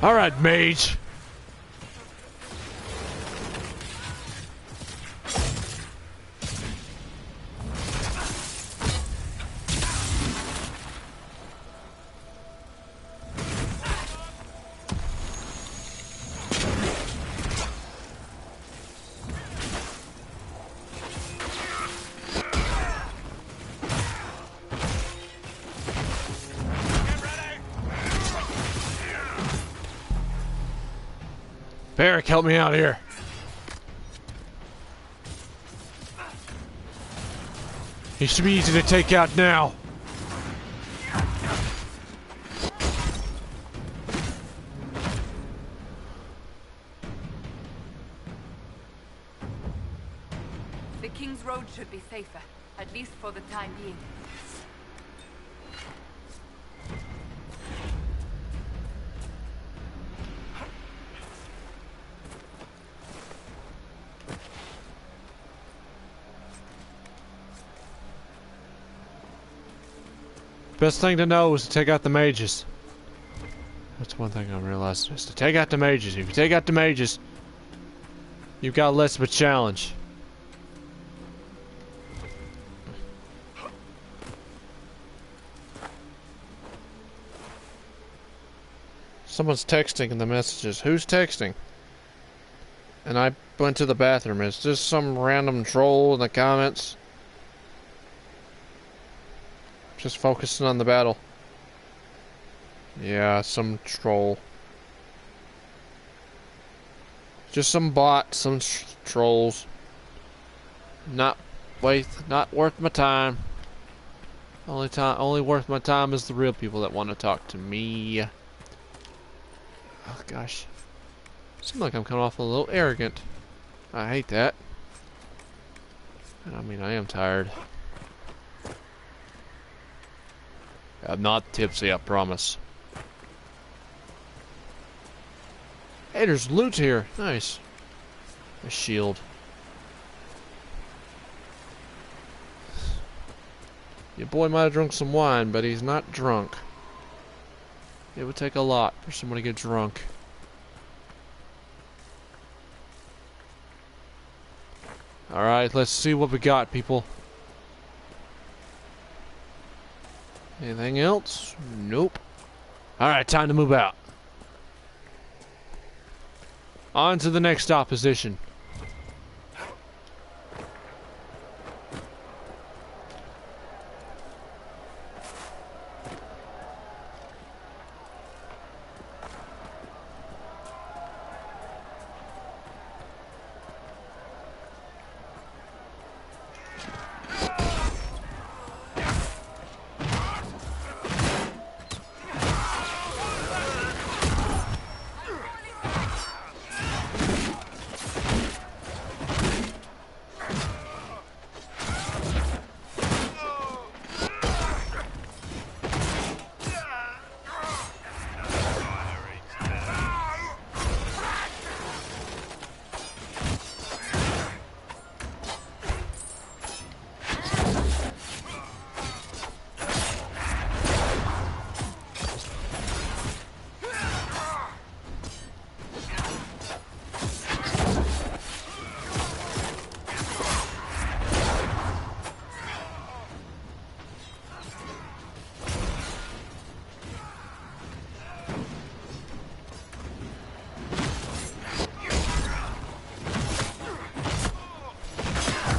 All right, mage. Barrick, help me out here. He should be easy to take out now. The King's Road should be safer, at least for the time being. Best thing to know is to take out the mages. That's one thing I realized, is to take out the mages. If you take out the mages, you've got less of a challenge. Someone's texting in the messages. Who's texting? And I went to the bathroom. Is this some random troll in the comments? Just focusing on the battle. Yeah, some troll. Just some bot, some trolls. Not worth my time. Only worth my time is the real people that want to talk to me. Oh gosh. Seems like I'm coming off a little arrogant. I hate that. I mean, I am tired. I'm not tipsy, I promise. Hey, there's loot here. Nice. A shield. Your boy might have drunk some wine, but he's not drunk. It would take a lot for someone to get drunk. Alright, let's see what we got, people. Anything else? Nope. Alright, time to move out. On to the next opposition.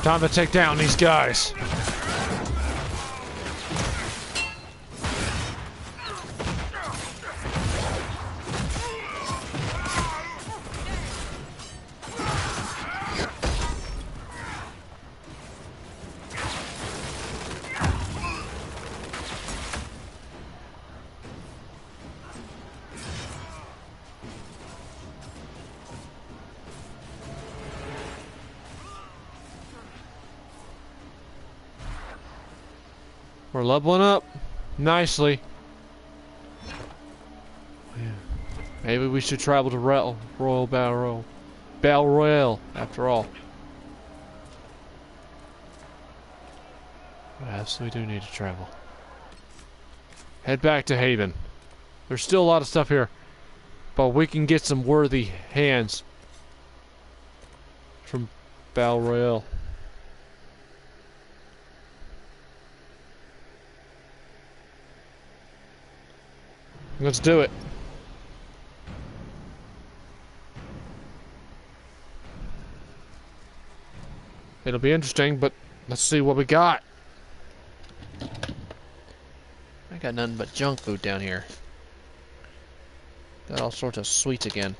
Time to take down these guys. We're leveling up nicely. Maybe we should travel to Royal Battle Royale after all. Yes, we do need to travel. Head back to Haven. There's still a lot of stuff here, but we can get some worthy hands from Battle Royale. Let's do it. It'll be interesting, but let's see what we got. I got nothing but junk food down here. Got all sorts of sweets again.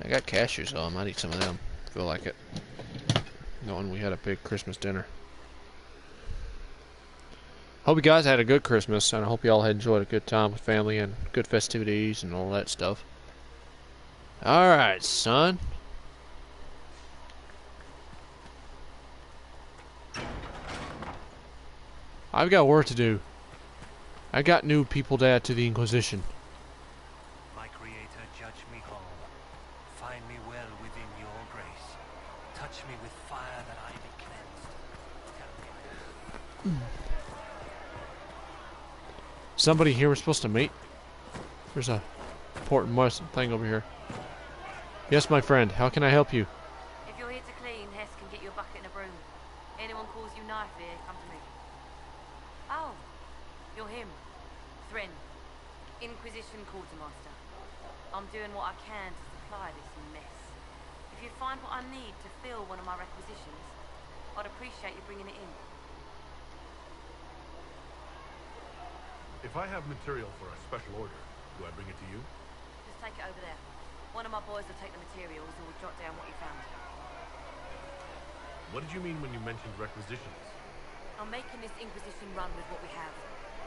I got cashews though, I might eat some of them. Feel like it. Knowing we had a big Christmas dinner. Hope you guys had a good Christmas, and I hope you all had enjoyed a good time with family and good festivities and all that stuff. Alright, son. I've got work to do. I got new people to add to the Inquisition. My Creator, judge me whole. Find me well within your grace. Touch me with fire that I be cleansed. Somebody here we're supposed to meet? There's a important thing over here. Yes, my friend. How can I help you? If you're here to clean, Hess can get you a bucket and a broom. Anyone calls you knife here, come to me. Oh, you're him. Thren. Inquisition Quartermaster. I'm doing what I can to supply this mess. If you find what I need to fill one of my requisitions, I'd appreciate you bringing it in. If I have material for a special order, do I bring it to you? Just take it over there. One of my boys will take the materials and will jot down what you found. What did you mean when you mentioned requisitions? I'm making this Inquisition run with what we have,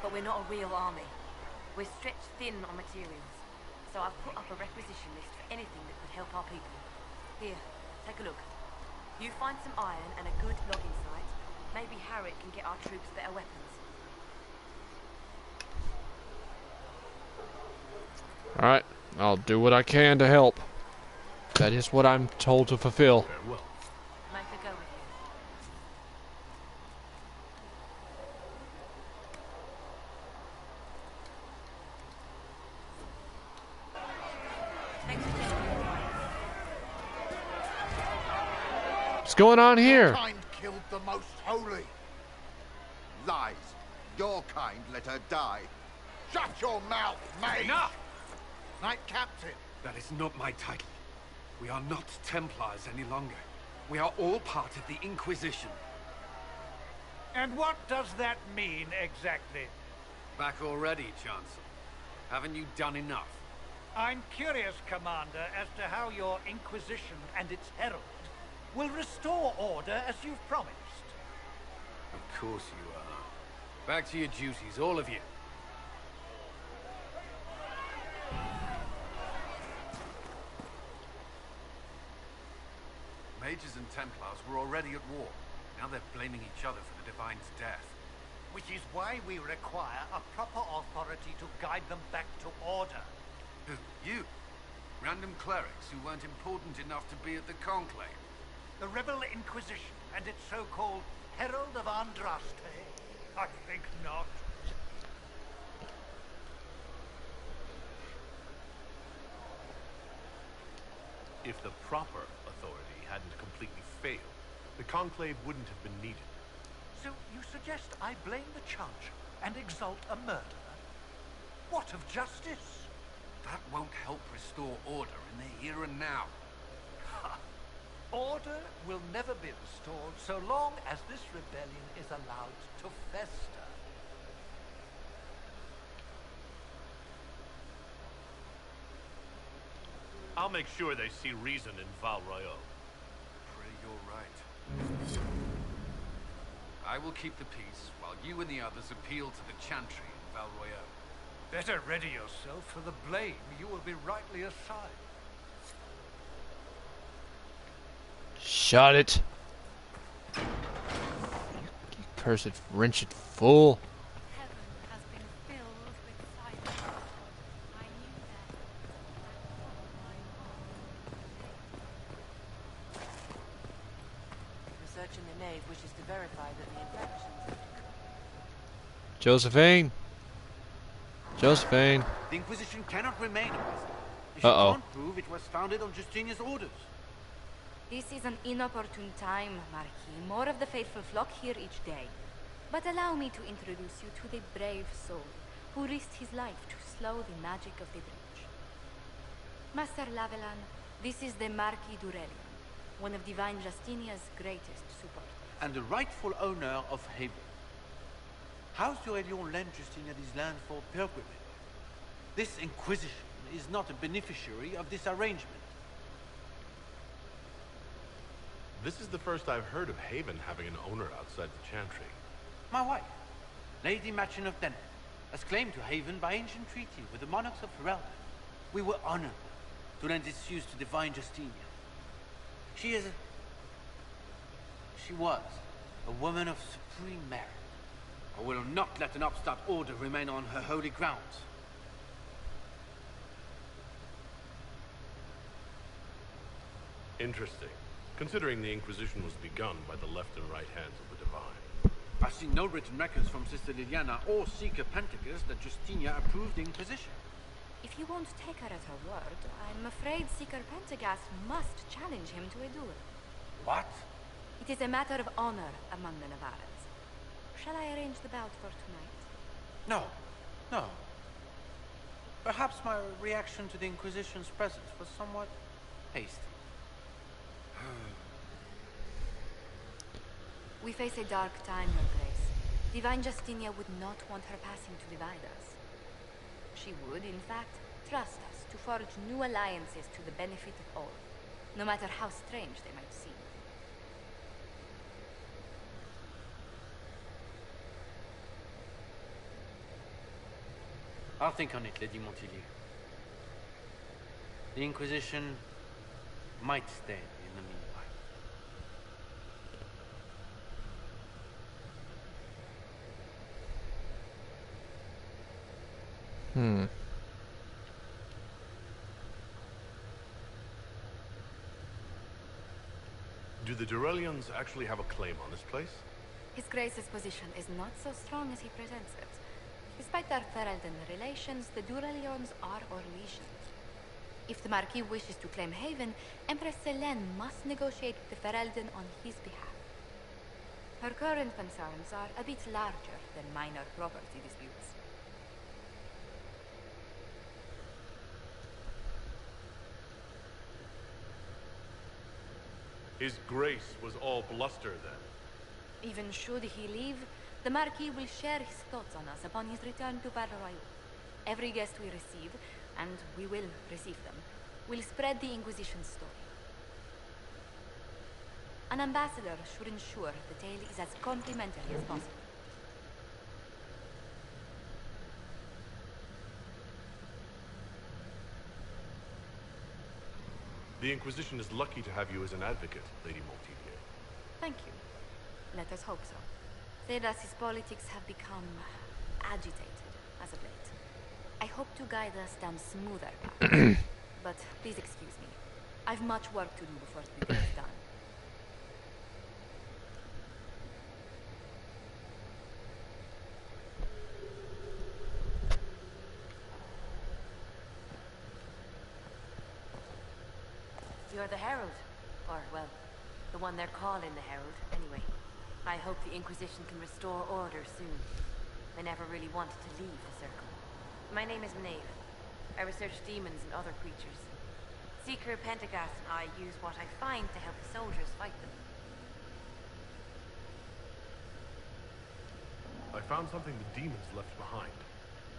but we're not a real army. We're stretched thin on materials, so I've put up a requisition list for anything that could help our people. Here, take a look. You find some iron and a good logging site, maybe Harriet can get our troops better weapons. Alright, I'll do what I can to help. That is what I'm told to fulfill. Farewell. Make a go with you. Thanks for taking me. What's going on here? Your kind killed the most holy. Lies. Your kind let her die. Shut your mouth, mate! Enough! Knight Captain. That is not my title. We are not Templars any longer. We are all part of the Inquisition. And what does that mean, exactly? Back already, Chancellor. Haven't you done enough? I'm curious, Commander, as to how your Inquisition and its herald will restore order as you've promised. Of course you are. Back to your duties, all of you. Mages and Templars were already at war. Now they're blaming each other for the Divine's death. Which is why we require a proper authority to guide them back to order. Who? You? Random clerics who weren't important enough to be at the Conclave? The Rebel Inquisition and its so-called Herald of Andraste? I think not. If the proper authority hadn't completely failed, the Conclave wouldn't have been needed. So you suggest I blame the Chancellor and exalt a murderer? What of justice? That won't help restore order in the here and now. Order will never be restored so long as this rebellion is allowed to fester. I'll make sure they see reason in Val Royeaux. Pray you're right. I will keep the peace while you and the others appeal to the Chantry in Val Royeaux. Better ready yourself for the blame you will be rightly assigned. Shut it. You cursed, wretched fool. Heaven has been filled with silence. I knew that. Research in the nave wishes to verify that the infections... Josephine. Josephine. The Inquisition cannot remain oppressive. If Uh-oh. you can't prove it was founded on Justinian's orders. This is an inopportune time, Marquis. More of the faithful flock here each day. But allow me to introduce you to the brave soul who risked his life to slow the magic of the breach. Master Lavelan, this is the Marquis d'Aurelian, one of Divine Justinia's greatest supporters. And the rightful owner of Haven. House d'Aurelian lent Justinia this land for pilgrimage. This Inquisition is not a beneficiary of this arrangement. This is the first I've heard of Haven having an owner outside the Chantry. My wife, Lady Machin of Denham, has claimed to Haven by ancient treaty with the monarchs of Ferelden. We were honored to lend its use to Divine Justinia. She was a woman of supreme merit. I will not let an upstart order remain on her holy grounds. Interesting, considering the Inquisition was begun by the left and right hands of the Divine. I've seen no written records from Sister Liliana or Seeker Pentecost that Justinia approved the Inquisition. If you won't take her at her word, I'm afraid Seeker Pentagast must challenge him to a duel. What? It is a matter of honor among the Navarans. Shall I arrange the bout for tonight? No. No. Perhaps my reaction to the Inquisition's presence was somewhat hasty. We face a dark time, Your Grace. Divine Justinia would not want her passing to divide us. She would, in fact, trust us to forge new alliances to the benefit of all, no matter how strange they might seem. I'll think on it, Lady Montilyet. The Inquisition might stay in the meanwhile. Do the Durelians actually have a claim on this place? His Grace's position is not so strong as he presents it. Despite their Ferelden relations, the Durelions are Orlesians. If the Marquis wishes to claim Haven, Empress Selene must negotiate with the Ferelden on his behalf. Her current concerns are a bit larger than minor property disputes. His Grace was all bluster then. Even should he leave, the Marquis will share his thoughts on us upon his return to Val-Royal. Every guest we receive, and we will receive them, will spread the Inquisition's story. An ambassador should ensure the tale is as complimentary as possible. The Inquisition is lucky to have you as an advocate, Lady Montilyet. Thank you. Let us hope so. Thedas's politics have become agitated as of late. I hope to guide us down smoother paths. But please excuse me. I've much work to do before the day is done. You're the Herald. Or, well, the one they're calling the Herald, anyway. I hope the Inquisition can restore order soon. They never really wanted to leave the Circle. My name is Maeve. I research demons and other creatures. Seeker Pentagast and I use what I find to help the soldiers fight them. I found something the demons left behind.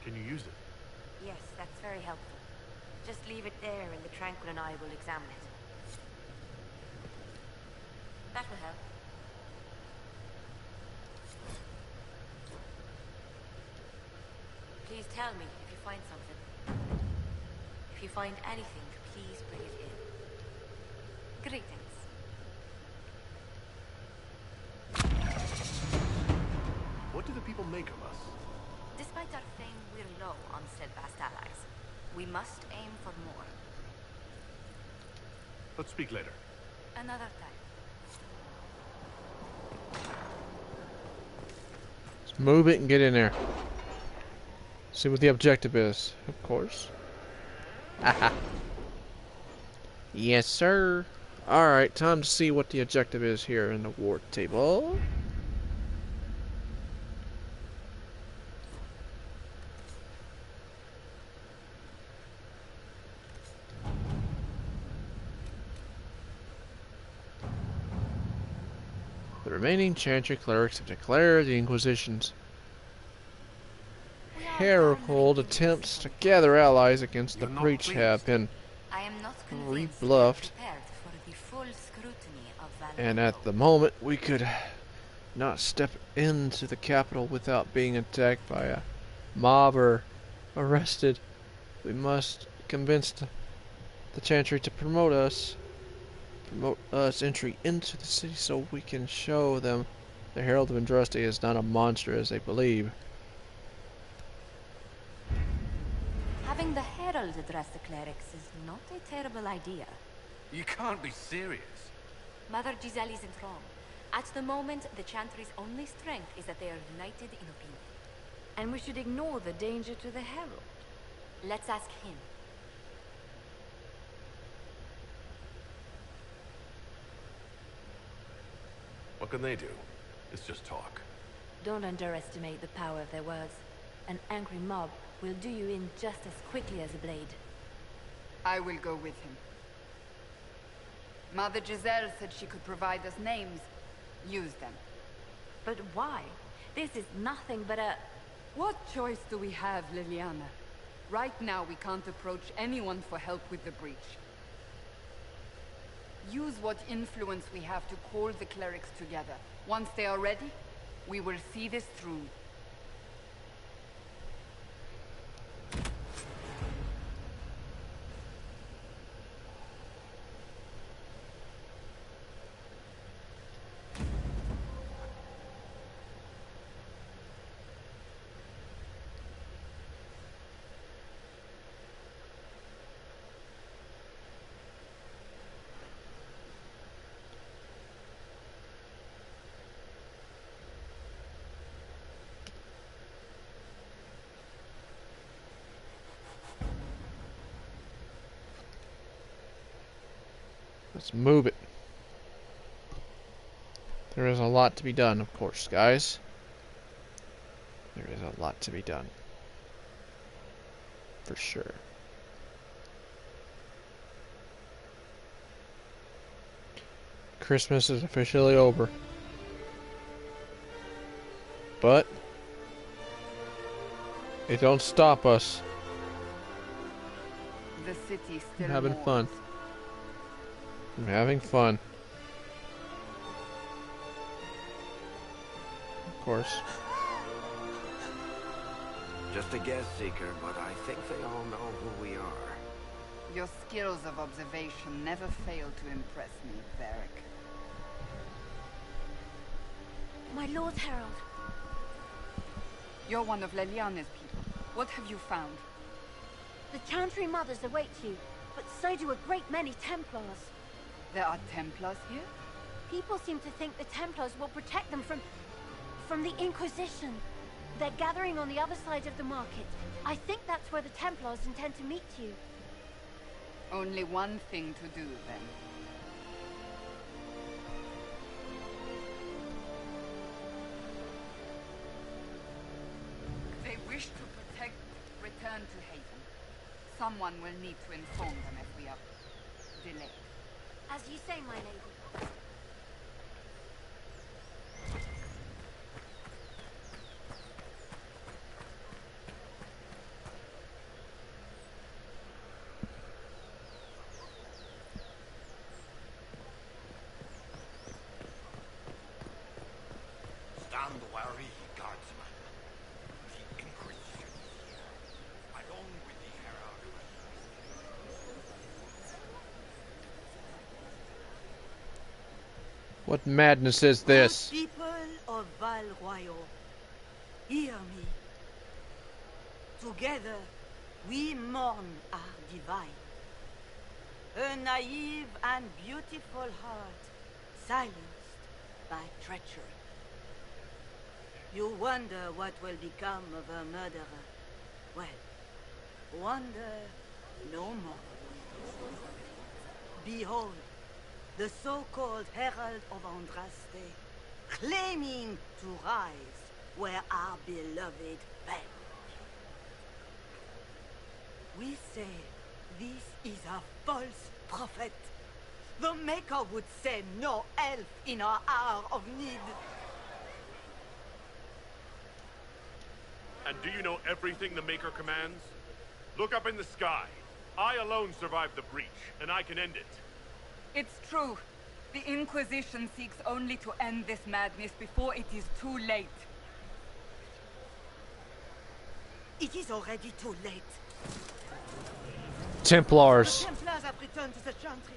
Can you use it? Yes, that's very helpful. Just leave it there and the Tranquil and I will examine it. That will help. Please tell me if you find something. If you find anything, please bring it in. Greetings. What do the people make of us? Despite our fame, we're low on steadfast allies. We must aim for more. Let's speak later. Another time. Let's move it and get in there. See what the objective is, of course. Aha. Yes, sir. Alright, time to see what the objective is here in the war table. The remaining Chantry clerics have declared the Inquisition's Herald attempts to gather allies against the breach have been rebluffed, and at the moment we could not step into the capital without being attacked by a mob or arrested. We must convince the Chantry to promote us entry into the city so we can show them the Herald of Andraste is not a monster as they believe. Having the Herald address the clerics is not a terrible idea. You can't be serious. Mother Giselle isn't wrong. At the moment, the Chantry's only strength is that they are united in opinion. And we should ignore the danger to the Herald. Let's ask him. What can they do? It's just talk. Don't underestimate the power of their words. An angry mob will do you in just as quickly as a blade. I will go with him. Mother Giselle said she could provide us names. Use them. But why? This is nothing but a... What choice do we have, Liliana? Right now we can't approach anyone for help with the breach. Use what influence we have to call the clerics together. Once they are ready, we will see this through. Let's move it. There is a lot to be done, of course, guys. There is a lot to be done. For sure. Christmas is officially over. But it don't stop us. The city still I'm having mourns. fun. I'm having fun. Of course. Just a guest seeker, but I think they all know who we are. Your skills of observation never fail to impress me, Varric. My Lord Herald. You're one of Leliana's people. What have you found? The Chantry Mothers await you, but so do a great many Templars. There are Templars here? People seem to think the Templars will protect them from the Inquisition. They're gathering on the other side of the market. I think that's where the Templars intend to meet you. Only one thing to do, then. They wish to protect, return to Haven. Someone will need to inform them if we are delayed. As you say, my lady. Stand wary, guardsman. The Inquisition is here, along with the Herald. What madness is this? People of Val Royal, hear me. Together, we mourn our divine. A naive and beautiful heart, silenced by treachery. You wonder what will become of a murderer. Well, wonder no more. Behold, the so-called Herald of Andraste, claiming to rise where our beloved fell. We say this is a false prophet. The Maker would send no elf in our hour of need. And do you know everything the Maker commands? Look up in the sky. I alone survived the breach, and I can end it. It's true. The Inquisition seeks only to end this madness before it is too late. It is already too late. Templars. The Templars have returned to the Chantry.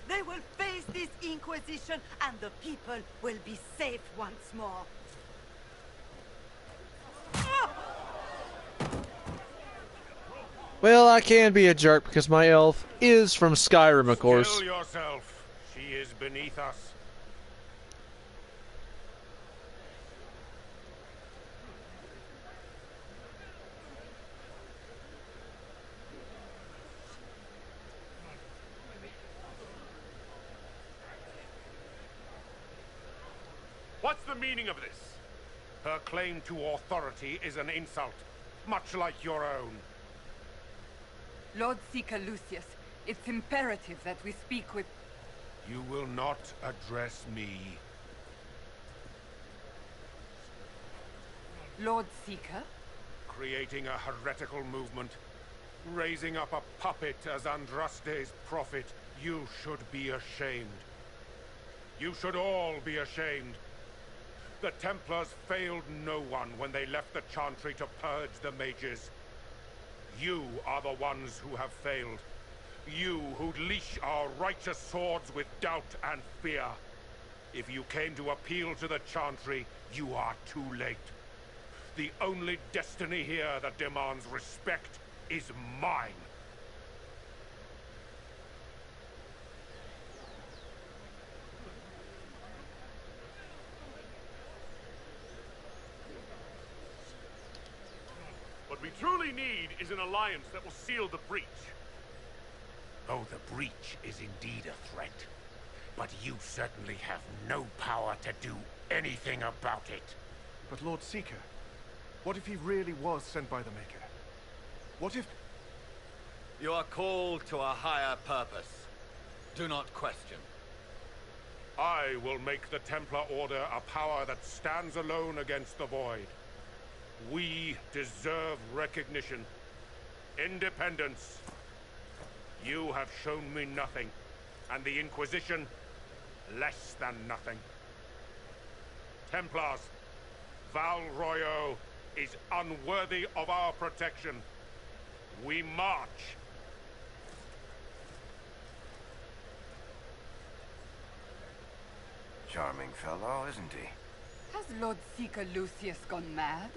They will face this Inquisition, and the people will be safe once more. Well, I can be a jerk because my elf is from Skyrim, of course. Still yourself. She is beneath us. What's the meaning of this? Her claim to authority is an insult. much like your own. Lord Seeker Lucius, it's imperative that we speak with... You will not address me. Lord Seeker? Creating a heretical movement, raising up a puppet as Andraste's prophet, you should be ashamed. You should all be ashamed. The Templars failed no one when they left the Chantry to purge the mages. You are the ones who have failed. You who leash our righteous swords with doubt and fear. If you came to appeal to the Chantry, you are too late. The only destiny here that demands respect is mine. What we truly need is an alliance that will seal the breach. Oh, the breach is indeed a threat. But you certainly have no power to do anything about it. But Lord Seeker, what if he really was sent by the Maker? What if... You are called to a higher purpose. Do not question. I will make the Templar Order a power that stands alone against the Void. We deserve recognition. Independence. You have shown me nothing, and the Inquisition, less than nothing. Templars, Val Royo is unworthy of our protection. We march. Charming fellow, isn't he? Has Lord Seeker Lucius gone mad?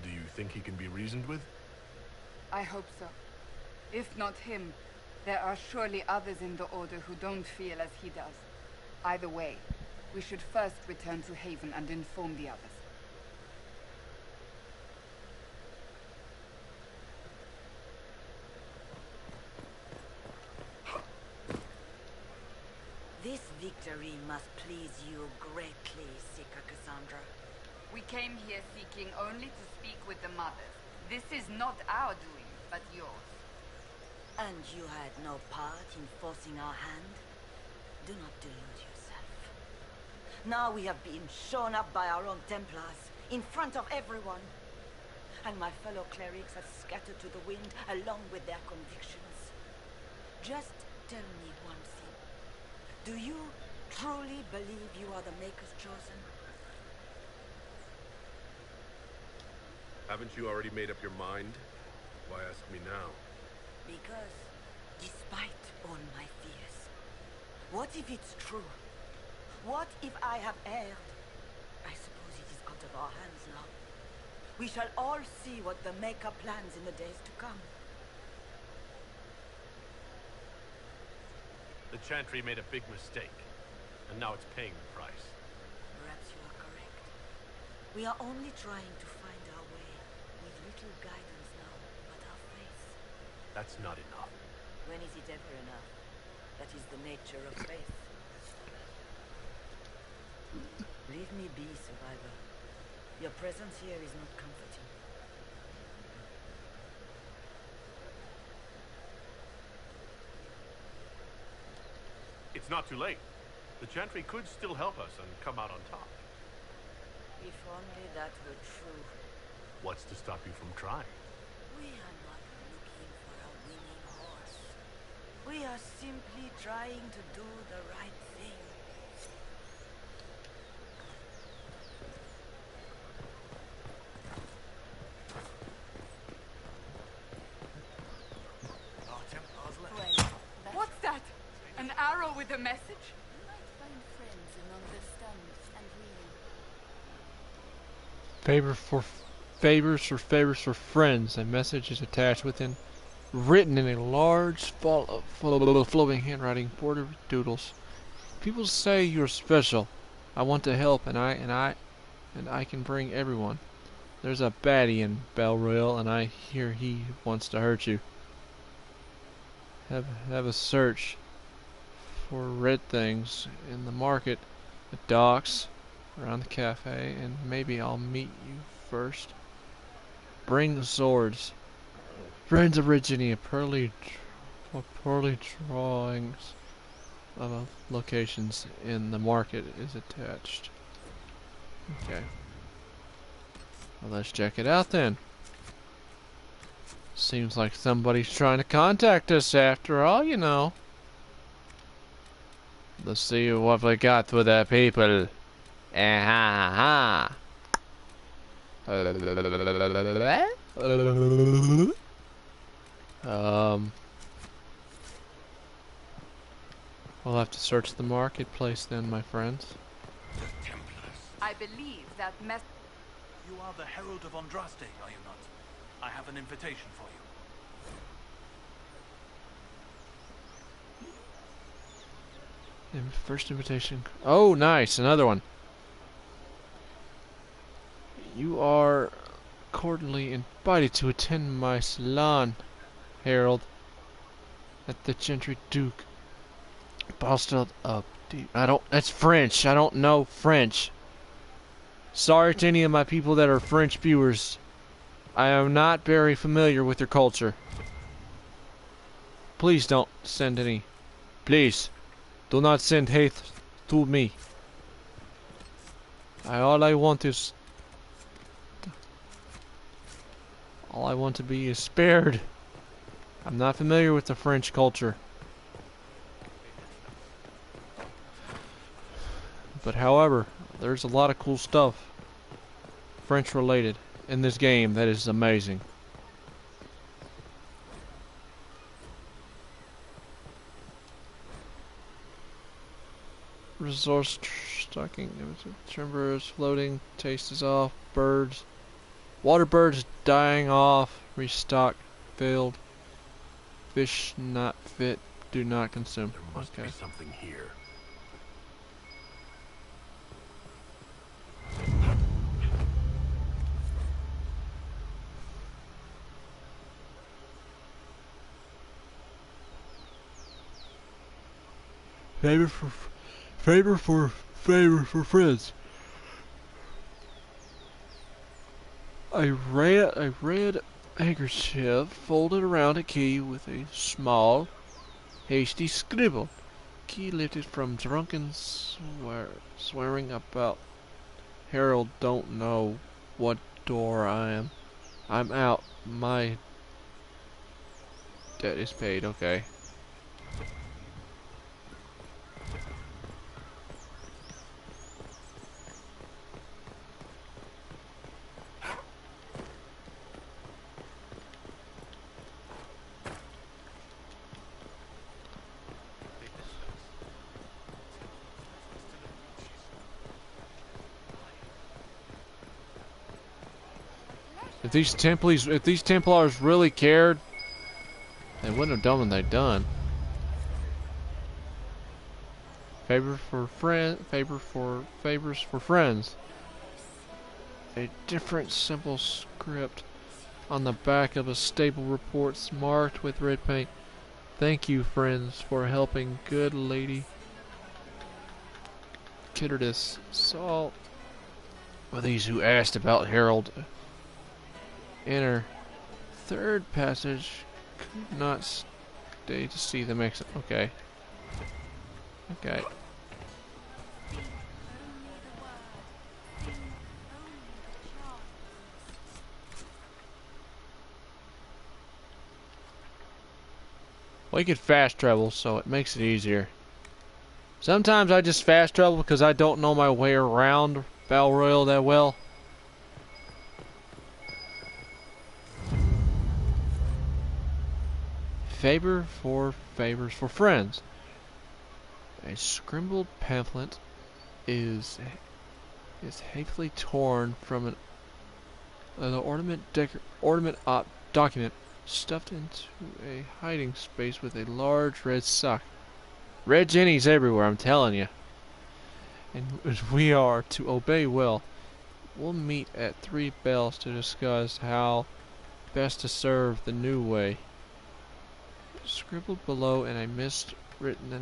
Do you think he can be reasoned with? I hope so. If not him, there are surely others in the Order who don't feel as he does. Either way, we should first return to Haven and inform the others. This victory must please you greatly, Seeker Cassandra. We came here seeking only to speak with the mothers. This is not our doing, but yours. And you had no part in forcing our hand? Do not delude yourself. Now we have been shown up by our own Templars, in front of everyone. And my fellow clerics are scattered to the wind along with their convictions. Just tell me one thing. Do you truly believe you are the Maker's chosen? Haven't you already made up your mind? Why ask me now? Because, despite all my fears, what if it's true? What if I have erred? I suppose it is out of our hands now. We shall all see what the Maker plans in the days to come. The Chantry made a big mistake, and now it's paying the price. Perhaps you are correct. We are only trying to find our way, with little guidance now, but our faith. That's not enough. When is it ever enough? That is the nature of faith. Leave me be, survivor. Your presence here is not comforting. It's not too late. The Chantry could still help us and come out on top. If only that were true. What's to stop you from trying? We are not looking for a winning horse. We are simply trying to do the right thing. What's that? An arrow with a message? You might find friends among the stones and reading. Favors for friends. A message is attached within, written in a large, flowing handwriting bordered with doodles. People say you're special. I want to help, and I can bring everyone. There's a baddie in Bell Royal, and I hear he wants to hurt you. Have a search for red things in the market, the docks, around the cafe, and maybe I'll meet you first. Bring the swords. Friends of Virginia, pearly drawings of locations in the market is attached. Okay. Well, let's check it out then. Seems like somebody's trying to contact us after all, you know. Let's see what we got with the people. Ha. We'll have to search the marketplace then, my friends. I believe that mess. You are the Herald of Andraste, are you not? I have an invitation for you. First invitation. Oh, nice. Another one. You are cordially invited to attend my salon, Herald, at the Gentry Duke. Bastard up. That's French. I don't know French. Sorry to any of my people that are French viewers. I am not very familiar with your culture. Please don't send any. Please. Do not send hate to me. All I want to be is spared. I'm not familiar with the French culture. But however, there's a lot of cool stuff French related in this game that is amazing. Resource stocking, timbers floating, taste is off, birds, water birds dying off, restock, failed, fish not fit, do not consume. There must be something here. Favor for friends. A red handkerchief folded around a key with a small, hasty scribble. Key lifted from drunken swearing about Harold don't know what door I am. I'm out. My debt is paid. Okay. If these Templars really cared, they wouldn't have done what they've done. Favors for friends. A different simple script on the back of a staple reports marked with red paint. Thank you, friends, for helping good lady Kitterdis Salt. For these who asked about Harold. Enter. Third passage. Could not stay to see the mix. Okay. Okay. We could fast travel, so it makes it easier. Sometimes I just fast travel because I don't know my way around Battle Royale that well. Favors for friends. A scribbled pamphlet is hatefully torn from an ornament document stuffed into a hiding space with a large red sock. Red jennies everywhere, I'm telling you. And we are to obey well. We'll meet at 3 bells to discuss how best to serve the new way. Scribbled below in a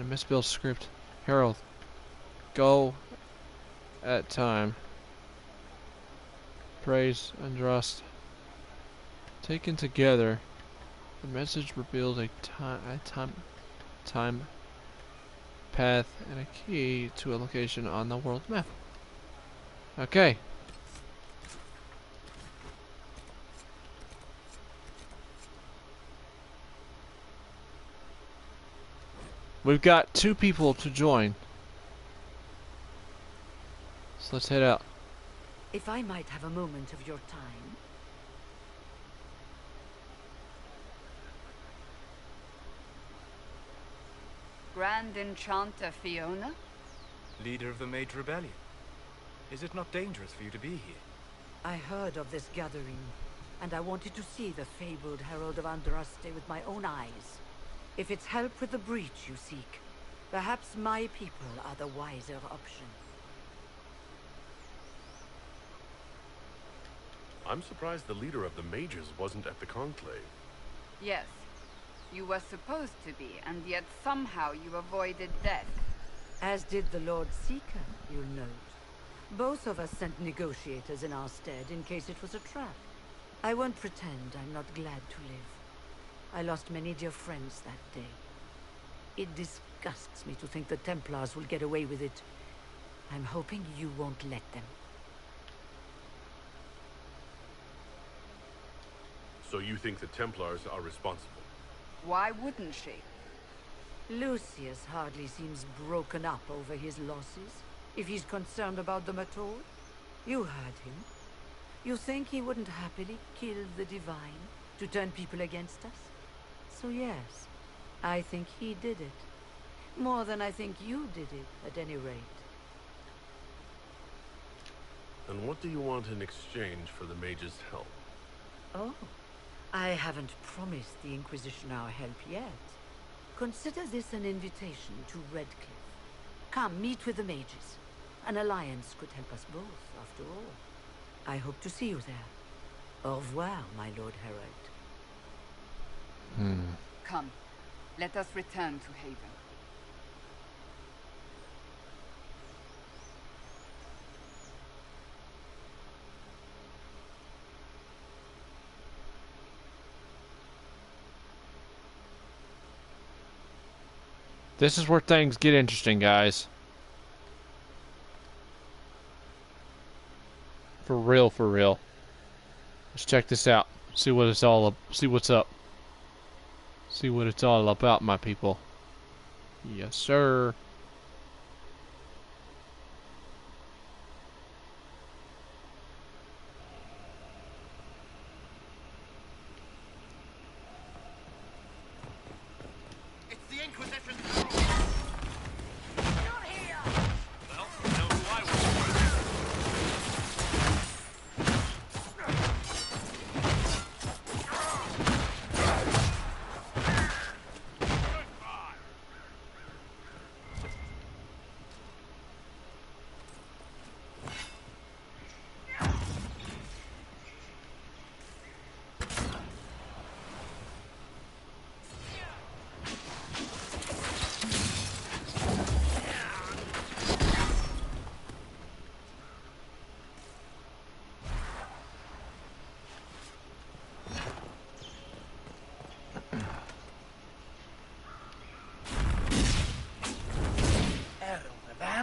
misspelled script. Harold, go at time. Praise and trust. Taken together, the message reveals a time path and a key to a location on the world map. Okay. We've got 2 people to join. So let's head out. If I might have a moment of your time. Grand Enchanter Fiona? Leader of the Mage Rebellion. Is it not dangerous for you to be here? I heard of this gathering, and I wanted to see the fabled Herald of Andraste with my own eyes. If it's help with the breach you seek, perhaps my people are the wiser option. I'm surprised the leader of the mages wasn't at the conclave. Yes. You were supposed to be, and yet somehow you avoided death. As did the Lord Seeker, you'll note. Both of us sent negotiators in our stead in case it was a trap. I won't pretend I'm not glad to live. I lost many dear friends that day. It disgusts me to think the Templars will get away with it. I'm hoping you won't let them. So you think the Templars are responsible? Why wouldn't she? Lucius hardly seems broken up over his losses, if he's concerned about them at all. You heard him. You think he wouldn't happily kill the Divine to turn people against us? So yes, I think he did it. More than I think you did it, at any rate. And what do you want in exchange for the mage's help? Oh, I haven't promised the Inquisition our help yet. Consider this an invitation to Redcliffe. Come, meet with the mages. An alliance could help us both, after all. I hope to see you there. Au revoir, my Lord Herald. Come, let us return to Haven. This is where things get interesting, guys. For real, for real. Let's check this out. See what it's all up. See what's up. See what it's all about, my people. Yes, sir. It's the Inquisition!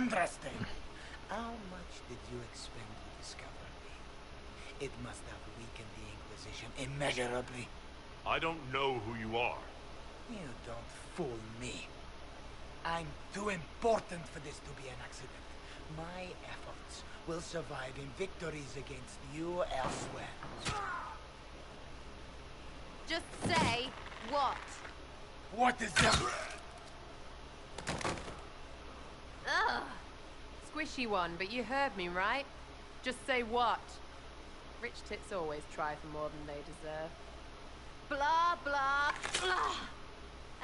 Andraste, how much did you expend to discover me? It must have weakened the Inquisition immeasurably. I don't know who you are. You don't fool me. I'm too important for this to be an accident. My efforts will survive in victories against you elsewhere. Just say what? What is that? Ugh. Squishy one, but you heard me, right? Just say what? Rich tits always try for more than they deserve. Blah, blah, blah.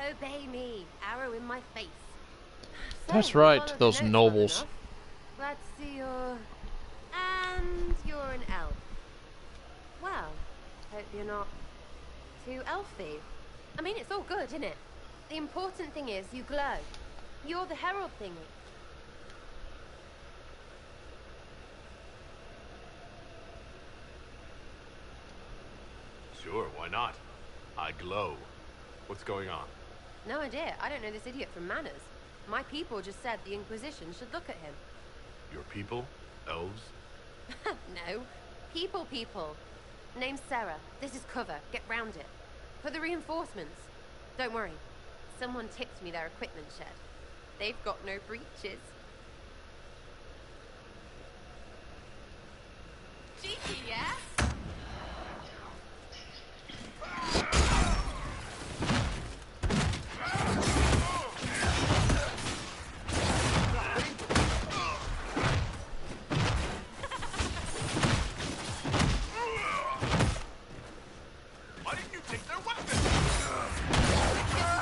Obey me. Arrow in my face. That's right, those nobles. Glad to see you're... And you're an elf. Well, hope you're not too elfy. I mean, it's all good, isn't it? The important thing is you glow. You're the herald thingy. Sure, why not? I glow. What's going on? No idea. I don't know this idiot from Manners. My people just said the Inquisition should look at him. Your people? Elves? No. People. Name's Sarah. This is cover. Get round it. For the reinforcements. Don't worry. Someone tipped me their equipment shed. They've got no breaches. Cheeky, yeah? Why didn't you take their weapons?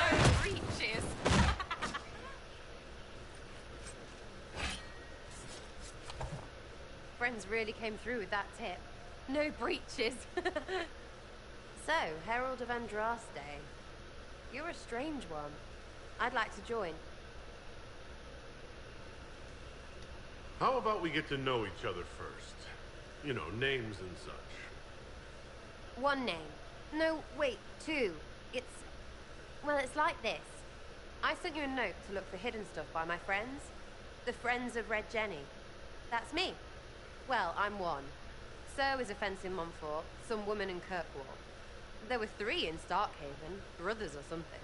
No breaches. Friends really came through with that tip. No breaches. So, Herald of Andraste. You're a strange one. I'd like to join. How about we get to know each other first? You know, names and such. One name. No, wait, two. Well, it's like this. I sent you a note to look for hidden stuff by my friends. The Friends of Red Jenny. That's me. Well, I'm one. So is a fence in Montfort, some woman in Kirkwall. There were 3 in Starkhaven, brothers or something.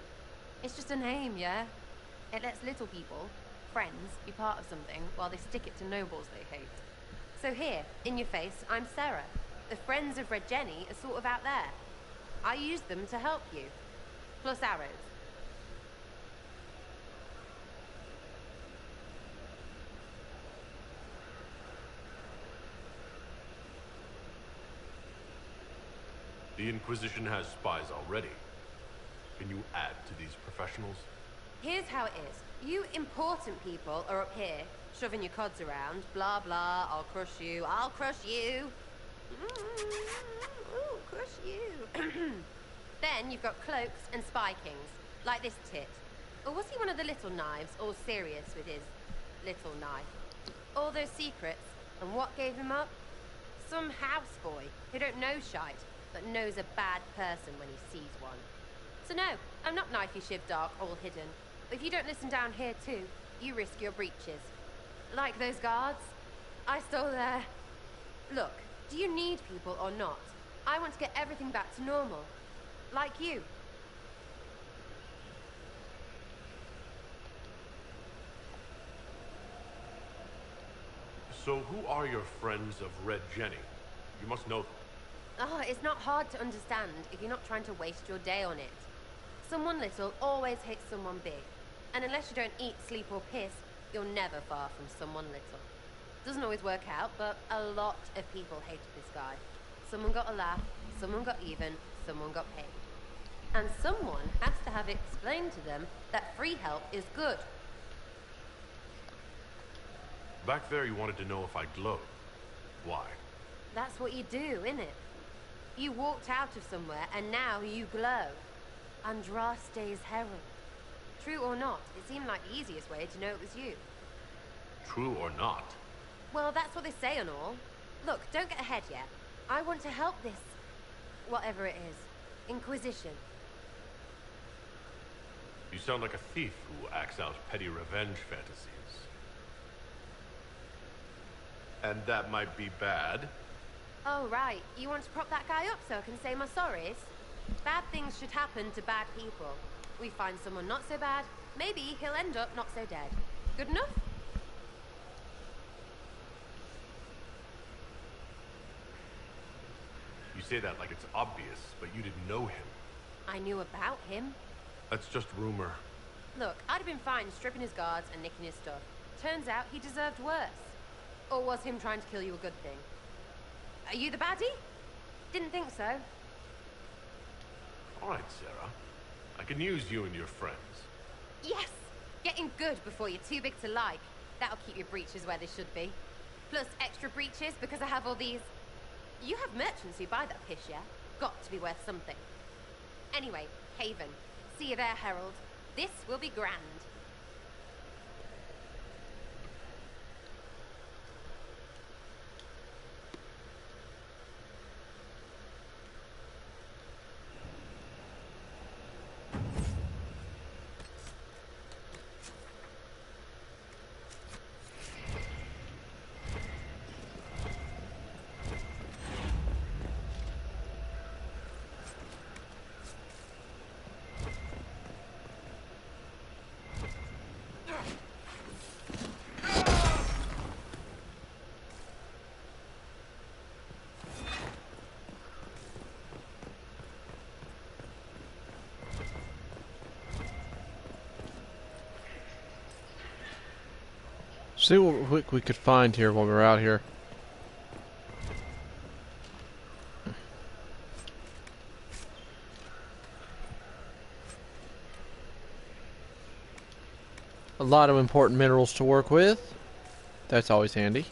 It's just a name, yeah? It lets little people, friends, be part of something while they stick it to nobles they hate. So here, in your face, I'm Sarah. The Friends of Red Jenny are sort of out there. I use them to help you. Plus arrows. The Inquisition has spies already. Can you add to these professionals? Here's how it is. You important people are up here, shoving your cods around. Blah, blah, I'll crush you. Ooh, crush you. Then you've got cloaks and spy kings, like this tit. Or was he one of the little knives, all serious with his little knife? All those secrets, and what gave him up? Some houseboy who don't know shite, but knows a bad person when he sees one. So no, I'm not knifey shiv dark, all hidden. But if you don't listen down here too, you risk your breeches. Like those guards, I stole their... Look, do you need people or not? I want to get everything back to normal. Like you. So who are your friends of Red Jenny? You must know them. Oh, it's not hard to understand if you're not trying to waste your day on it. Someone little always hates someone big. And unless you don't eat, sleep, or piss, you're never far from someone little. Doesn't always work out, but a lot of people hated this guy. Someone got a laugh, someone got even, someone got paid. And someone has to have explained to them that free help is good. Back there you wanted to know if I glowed. Why? That's what you do, innit? You walked out of somewhere and now you glow. Andraste's herald. True or not, it seemed like the easiest way to know it was you. True or not? Well, that's what they say and all. Look, don't get ahead yet. I want to help this... whatever it is. Inquisition. You sound like a thief who acts out petty revenge fantasies. And that might be bad. Oh, right. You want to prop that guy up so I can say my sorries? Bad things should happen to bad people. We find someone not so bad, maybe he'll end up not so dead. Good enough? You say that like it's obvious, but you didn't know him. I knew about him. That's just rumor. Look, I'd have been fine stripping his guards and nicking his stuff. Turns out he deserved worse. Or was him trying to kill you a good thing? Are you the baddie? Didn't think so. All right, Sarah. I can use you and your friends. Yes! Getting good before you're too big to like. That'll keep your breeches where they should be. Plus extra breeches because I have all these... You have merchants who buy that piss, yeah? Got to be worth something. Anyway, Haven. See you there, Herald. This will be grand. See what we could find here while we're out here. A lot of important minerals to work with. That's always handy.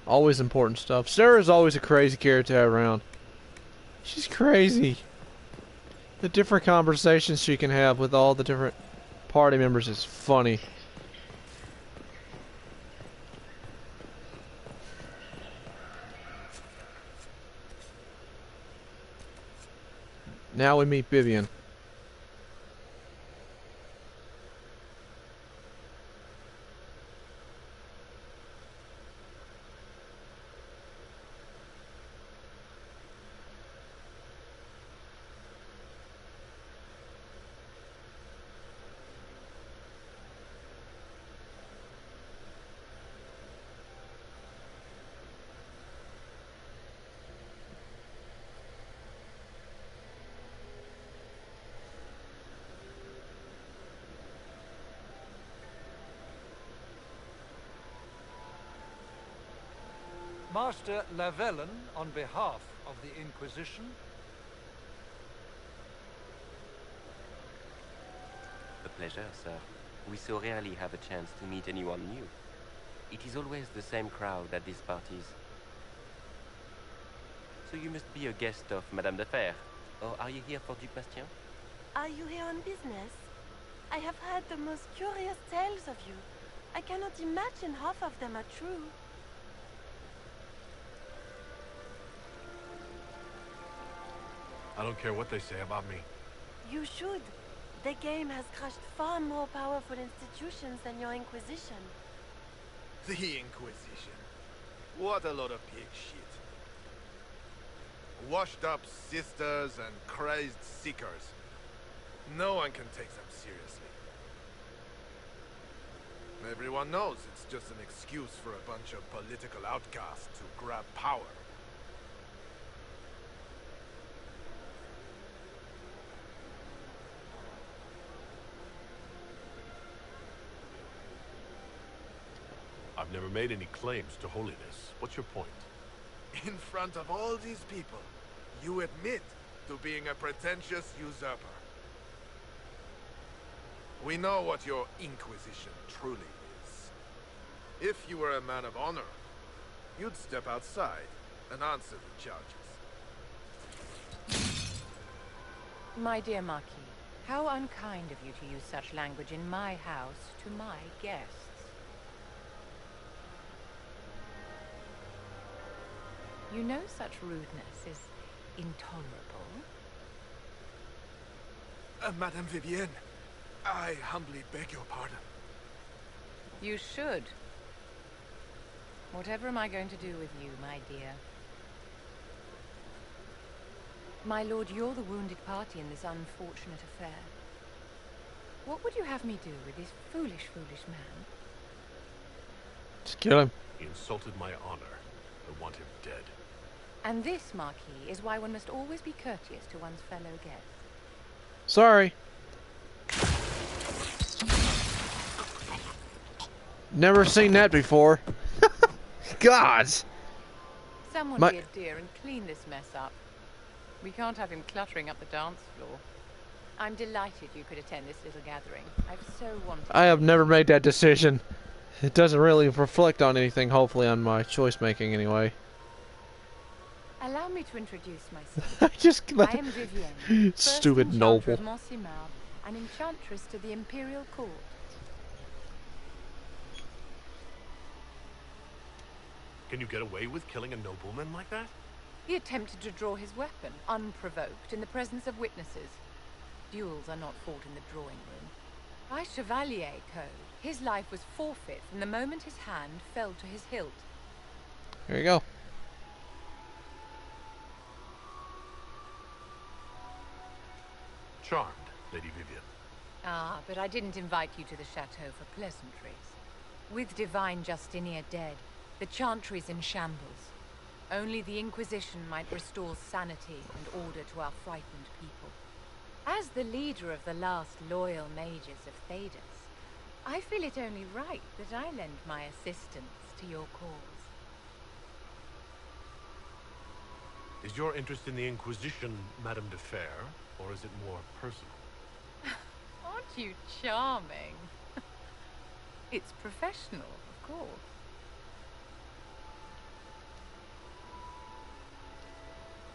Always important stuff. Sarah's always a crazy character to have around. She's crazy. The different conversations she can have with all the different party members is funny. Now we meet Vivian. Master Lavellen, on behalf of the Inquisition. A pleasure, sir. We so rarely have a chance to meet anyone new. It is always the same crowd at these parties. So you must be a guest of Madame de Fer. Or are you here for Duc Bastien? Are you here on business? I have heard the most curious tales of you. I cannot imagine half of them are true. I don't care what they say about me. You should. The game has crushed far more powerful institutions than your Inquisition. The Inquisition. What a lot of pig shit. Washed up sisters and crazed seekers. No one can take them seriously. Everyone knows it's just an excuse for a bunch of political outcasts to grab power. I've never made any claims to holiness. What's your point? In front of all these people, you admit to being a pretentious usurper. We know what your Inquisition truly is. If you were a man of honor, you'd step outside and answer the charges. My dear Marquis, how unkind of you to use such language in my house to my guests. You know such rudeness is intolerable. Madame Vivienne, I humbly beg your pardon. You should. Whatever am I going to do with you, my dear? My lord, you're the wounded party in this unfortunate affair. What would you have me do with this foolish, foolish man? Just kill him. He insulted my honor. I want him dead. And this, Marquis, is why one must always be courteous to one's fellow guests. Sorry. Never seen that before. God. Someone be a dear and clean this mess up. We can't have him cluttering up the dance floor. I'm delighted you could attend this little gathering. I've so wanted. I have never made that decision. It doesn't really reflect on anything, hopefully, on my choice making anyway. Allow me to introduce myself. I am Vivienne, stupid noble. of Montsimard, an enchantress to the Imperial Court. Can you get away with killing a nobleman like that? He attempted to draw his weapon, unprovoked, in the presence of witnesses. Duels are not fought in the drawing room. By Chevalier code, his life was forfeit from the moment his hand fell to his hilt. There you go. Charmed, Lady Vivienne. Ah, but I didn't invite you to the chateau for pleasantries. With divine Justinia dead, the Chantry's in shambles. Only the Inquisition might restore sanity and order to our frightened people. As the leader of the last loyal mages of Thedas, I feel it only right that I lend my assistance to your cause. Is your interest in the Inquisition, Madame de Fer, or is it more personal? Aren't you charming? It's professional, of course.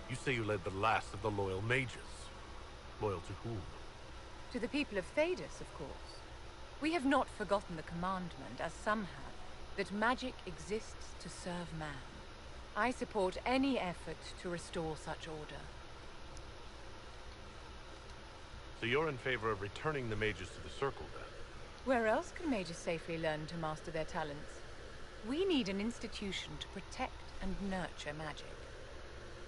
You say you led the last of the loyal mages. Loyal to whom? To the people of Thedas, of course. We have not forgotten the commandment, as some have, that magic exists to serve man. I support any effort to restore such order. So you're in favor of returning the mages to the Circle, then? Where else can mages safely learn to master their talents? We need an institution to protect and nurture magic.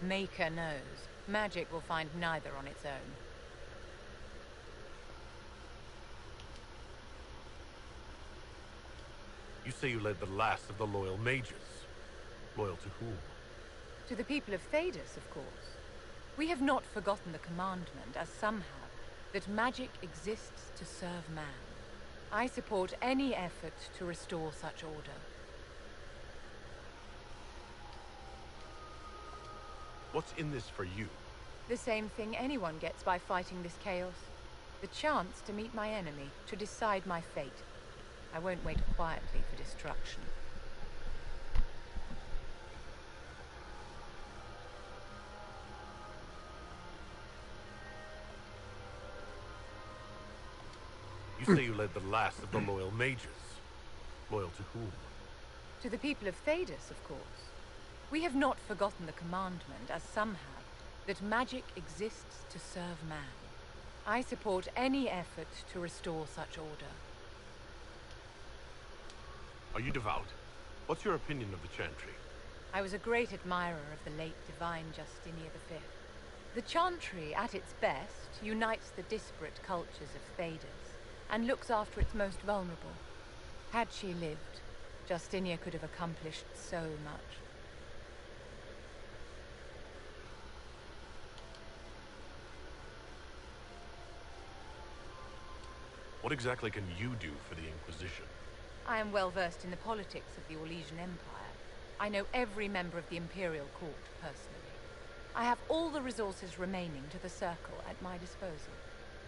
Maker knows, magic will find neither on its own. You say you led the last of the loyal mages. Loyal to whom? To the people of Thedas, of course. We have not forgotten the commandment, as some have, that magic exists to serve man. I support any effort to restore such order. What's in this for you? The same thing anyone gets by fighting this chaos. The chance to meet my enemy, to decide my fate. I won't wait quietly for destruction. You say you led the last of the loyal mages. Loyal to whom? To the people of Thedas, of course. We have not forgotten the commandment, as some have, that magic exists to serve man. I support any effort to restore such order. Are you devout? What's your opinion of the Chantry? I was a great admirer of the late divine Justinia V. The Chantry, at its best, unites the disparate cultures of Thedas, and looks after its most vulnerable. Had she lived, Justinia could have accomplished so much. What exactly can you do for the Inquisition? I am well versed in the politics of the Orlesian Empire. I know every member of the Imperial Court personally. I have all the resources remaining to the Circle at my disposal.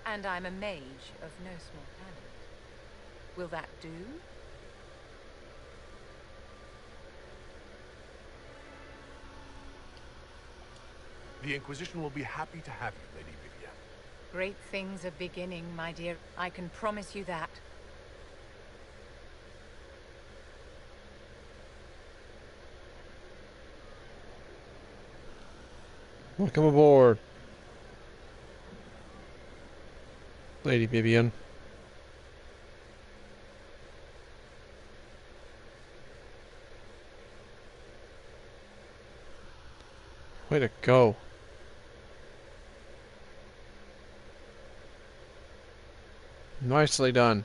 And I'm a mage of no small talent. Will that do? The Inquisition will be happy to have you, Lady Vivienne. Great things are beginning, my dear. I can promise you that. Welcome aboard, Lady Vivienne. Way to go. Nicely done.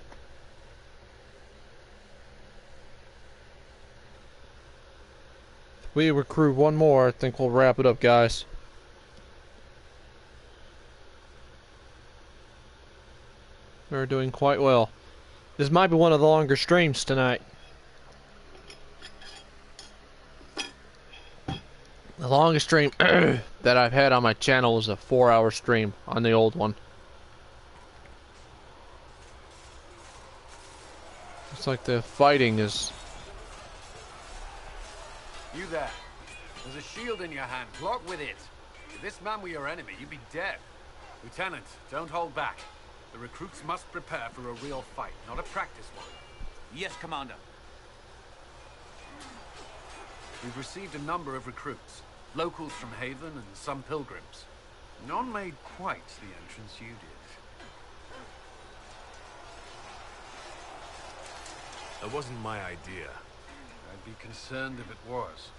If we recruit one more, I think we'll wrap it up, guys. We're doing quite well. This might be one of the longer streams tonight. The longest stream that I've had on my channel was a 4-hour stream on the old one. It's like the fighting is... You there. There's a shield in your hand. Block with it. If this man were your enemy, you'd be dead. Lieutenant, don't hold back. The recruits must prepare for a real fight, not a practice one. Yes, Commander. We've received a number of recruits. Locals from Haven and some pilgrims. None made quite the entrance you did. That wasn't my idea. I'd be concerned if it was.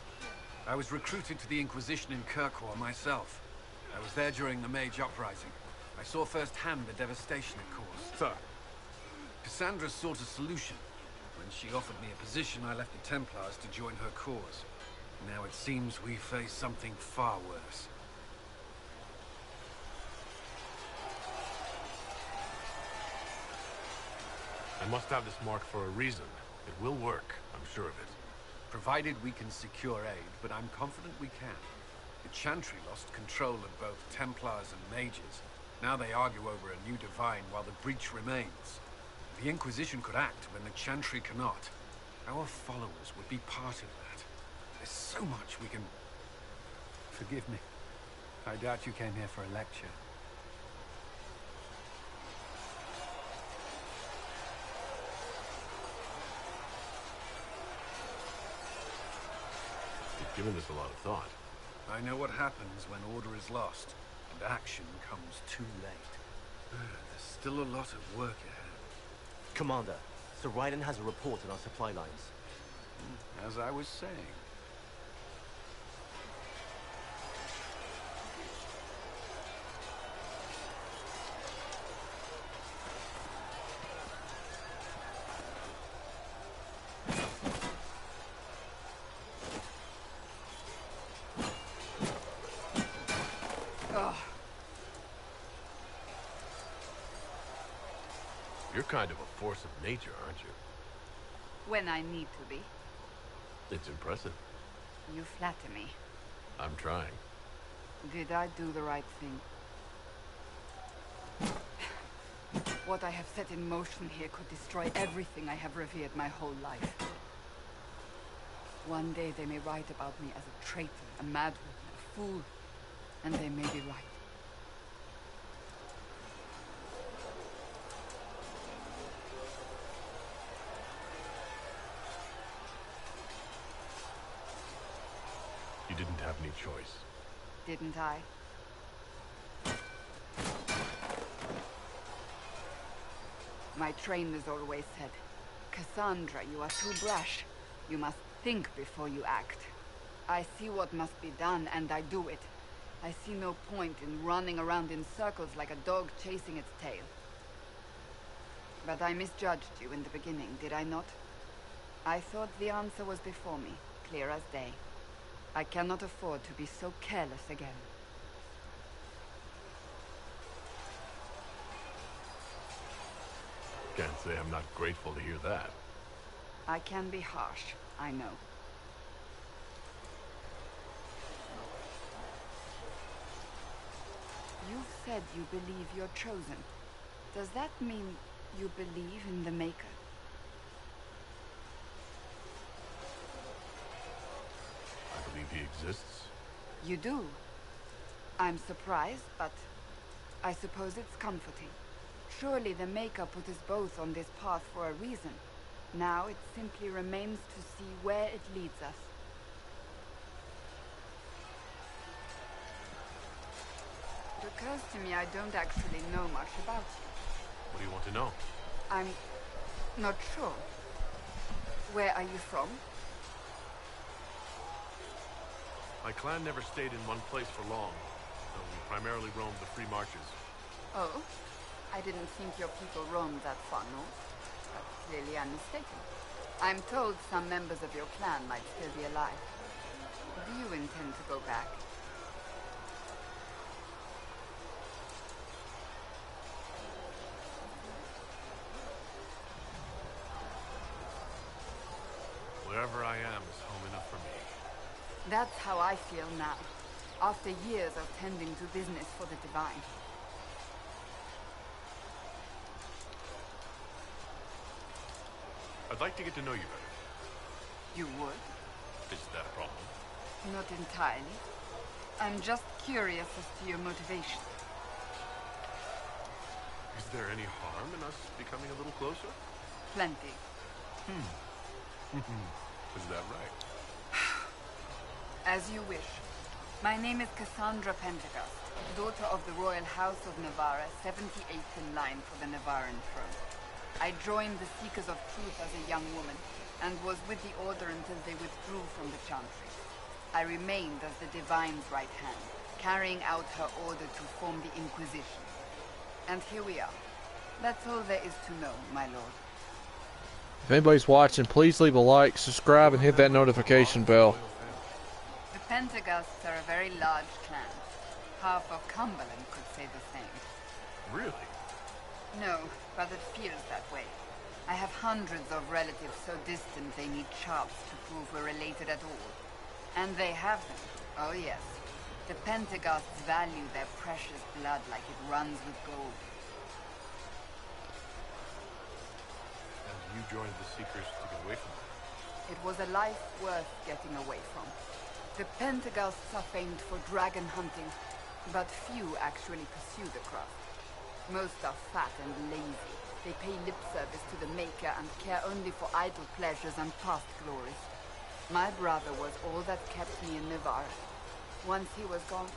I was recruited to the Inquisition in Kirkwall myself. I was there during the Mage Uprising. I saw firsthand the devastation it caused. Sir. Cassandra sought a solution. When she offered me a position, I left the Templars to join her cause. Now it seems we face something far worse. I must have this mark for a reason. It will work, I'm sure of it. Provided we can secure aid, but I'm confident we can. The Chantry lost control of both Templars and Mages. Now they argue over a new divine while the breach remains. The Inquisition could act when the Chantry cannot. Our followers would be part of that. There's so much we can... Forgive me. I doubt you came here for a lecture. You've given this a lot of thought. I know what happens when order is lost, and action comes too late. There's still a lot of work ahead. Commander, Sir Raiden has a report on our supply lines. As I was saying. You're kind of a force of nature, aren't you? When I need to be. It's impressive. You flatter me. I'm trying. Did I do the right thing? What I have set in motion here could destroy everything I have revered my whole life. One day they may write about me as a traitor, a madwoman, a fool, and they may be right. You didn't have any choice. Didn't I? My trainers always said, Cassandra, you are too brash. You must think before you act. I see what must be done, and I do it. I see no point in running around in circles like a dog chasing its tail. But I misjudged you in the beginning, did I not? I thought the answer was before me, clear as day. I cannot afford to be so careless again. Can't say I'm not grateful to hear that. I can be harsh, I know. You've said you believe you're chosen. Does that mean you believe in the Maker? I believe he exists. You do? I'm surprised, but I suppose it's comforting. Surely the Maker put us both on this path for a reason. Now it simply remains to see where it leads us. It occurs to me I don't actually know much about you. What do you want to know? I'm not sure. Where are you from? My clan never stayed in one place for long, so we primarily roamed the free marches. Oh? I didn't think your people roamed that far north. But clearly I'm mistaken. I'm told some members of your clan might still be alive. Do you intend to go back? Wherever I am is home enough for me. That's how I feel now, after years of tending to business for the Divine. I'd like to get to know you better. You would? Is that a problem? Not entirely. I'm just curious as to your motivation. Is there any harm in us becoming a little closer? Plenty. Is that right? As you wish. My name is Cassandra Pendergast, daughter of the Royal House of Navarra, 78th in line for the Navarran throne. I joined the Seekers of Truth as a young woman, and was with the Order until they withdrew from the Chantry. I remained as the Divine's right hand, carrying out her order to form the Inquisition. And here we are. That's all there is to know, my lord. If anybody's watching, please leave a like, subscribe, and hit that notification bell. Pentaghasts are a very large clan. Half of Cumberland could say the same. Really? No, but it feels that way. I have hundreds of relatives so distant they need charts to prove we're related at all. And they have them. Oh yes. The Pentaghasts value their precious blood like it runs with gold. And you joined the Seekers to get away from them? It was a life worth getting away from. The Pentaghasts are famed for dragon hunting, but few actually pursue the craft. Most are fat and lazy. They pay lip service to the Maker and care only for idle pleasures and past glories. My brother was all that kept me in Navarre. Once he was gone,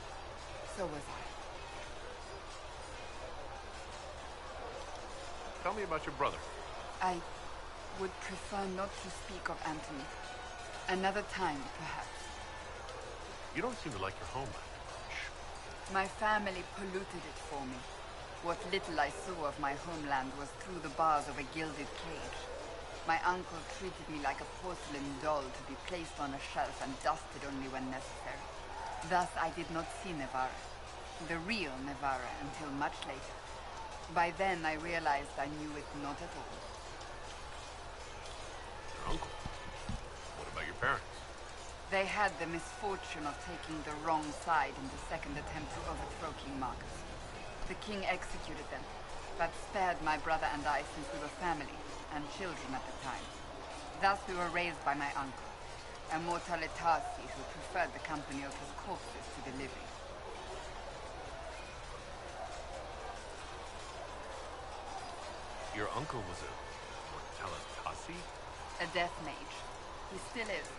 so was I. Tell me about your brother. I would prefer not to speak of Anthony. Another time, perhaps. You don't seem to like your homeland much. My family polluted it for me. What little I saw of my homeland was through the bars of a gilded cage. My uncle treated me like a porcelain doll to be placed on a shelf and dusted only when necessary. Thus I did not see Navarre, the real Navarre, until much later. By then I realized I knew it not at all. Your uncle? What about your parents? They had the misfortune of taking the wrong side in the second attempt to overthrow King Marcus. The king executed them, but spared my brother and I since we were family, and children at the time. Thus we were raised by my uncle, a mortal Tarsi who preferred the company of his corpses to the living. Your uncle was a Mortalatasi? A death mage. He still is.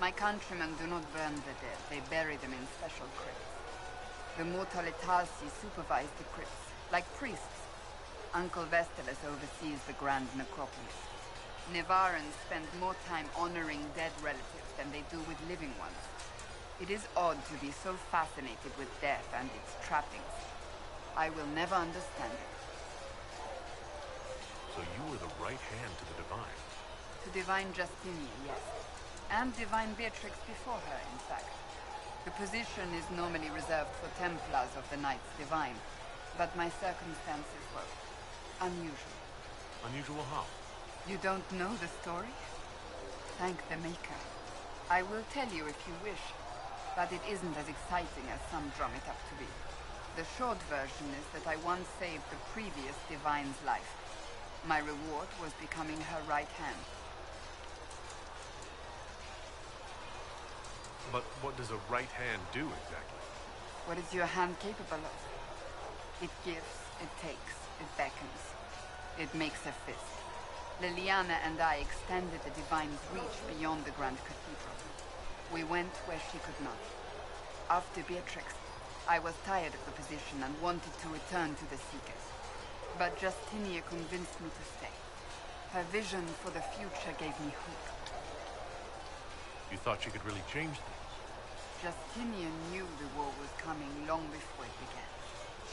My countrymen do not burn the dead, they bury them in special crypts. The Mortalitasi supervise the crypts, like priests. Uncle Vestalis oversees the grand necropolis. Navarrans spend more time honoring dead relatives than they do with living ones. It is odd to be so fascinated with death and its trappings. I will never understand it. So you were the right hand to the Divine? To Divine Justinia, yes. And Divine Beatrix before her, in fact. The position is normally reserved for Templars of the Knights Divine, but my circumstances were unusual. Unusual how? You don't know the story? Thank the Maker. I will tell you if you wish, but it isn't as exciting as some drum it up to be. The short version is that I once saved the previous Divine's life. My reward was becoming her right hand. But what does a right hand do exactly? What is your hand capable of? It gives, it takes, it beckons. It makes a fist. Liliana and I extended the Divine's reach beyond the Grand Cathedral. We went where she could not. After Beatrix, I was tired of the position and wanted to return to the Seekers. But Justinia convinced me to stay. Her vision for the future gave me hope. You thought she could really change things? Justinia knew the war was coming long before it began.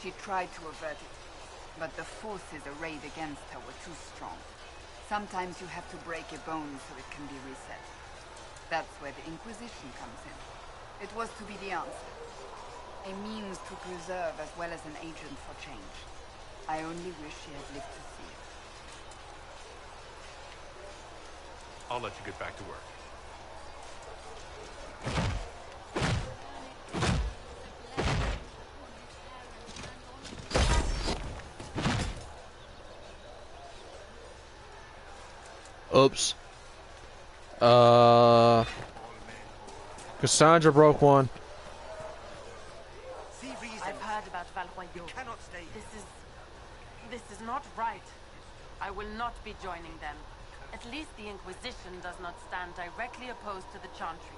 She tried to avert it, but the forces arrayed against her were too strong. Sometimes you have to break a bone so it can be reset. That's where the Inquisition comes in. It was to be the answer. A means to preserve as well as an agent for change. I only wish she had lived to see it. I'll let you get back to work. Oops. Cassandra broke one. I've heard about Valroyo. Cannot stay. This is not right. I will not be joining them. At least the Inquisition does not stand directly opposed to the Chantry.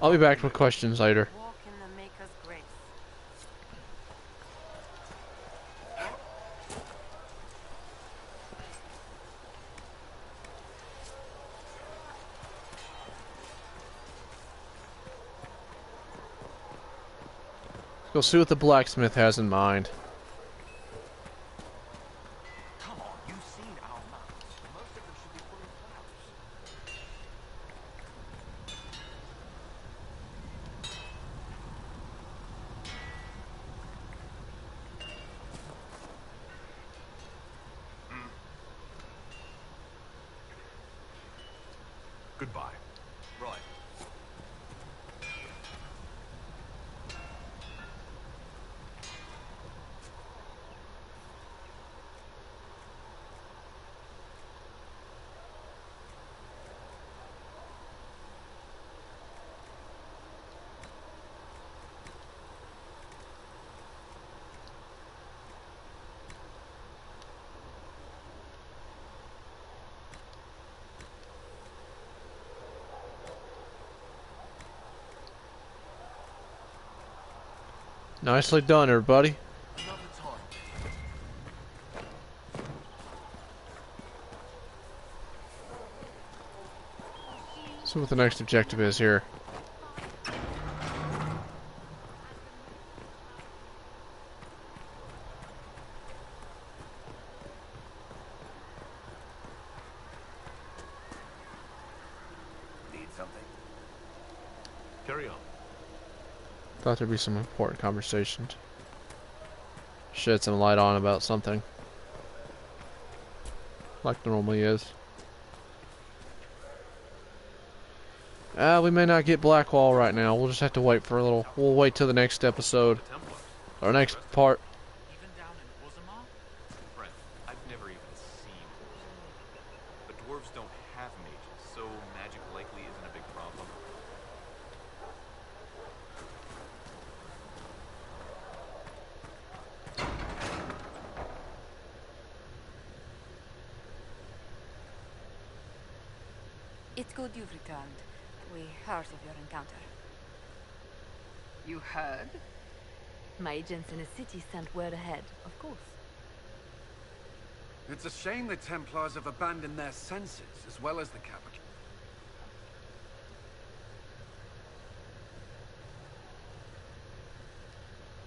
I'll be back with questions later. Walk in the Maker's grace. Let's go see what the blacksmith has in mind. Come on, you've seen our mounts. Most of them should be full of flowers. Goodbye. Right. Nicely done, everybody. See what the next objective is here. Need something? Carry on. Thought there'd be some important conversations. Shed some light on about something. Like there normally is. We may not get Blackwall right now. We'll just have to wait for a little. We'll wait till the next episode. Or next part. Even down in Orzammar? Brent, I've never even seen Orzammar. The dwarves don't have mages, so magic likely isn't a big problem. It's good you've returned. We heard of your encounter. You heard? My agents in the city sent word ahead, of course. It's a shame the Templars have abandoned their senses, as well as the capital.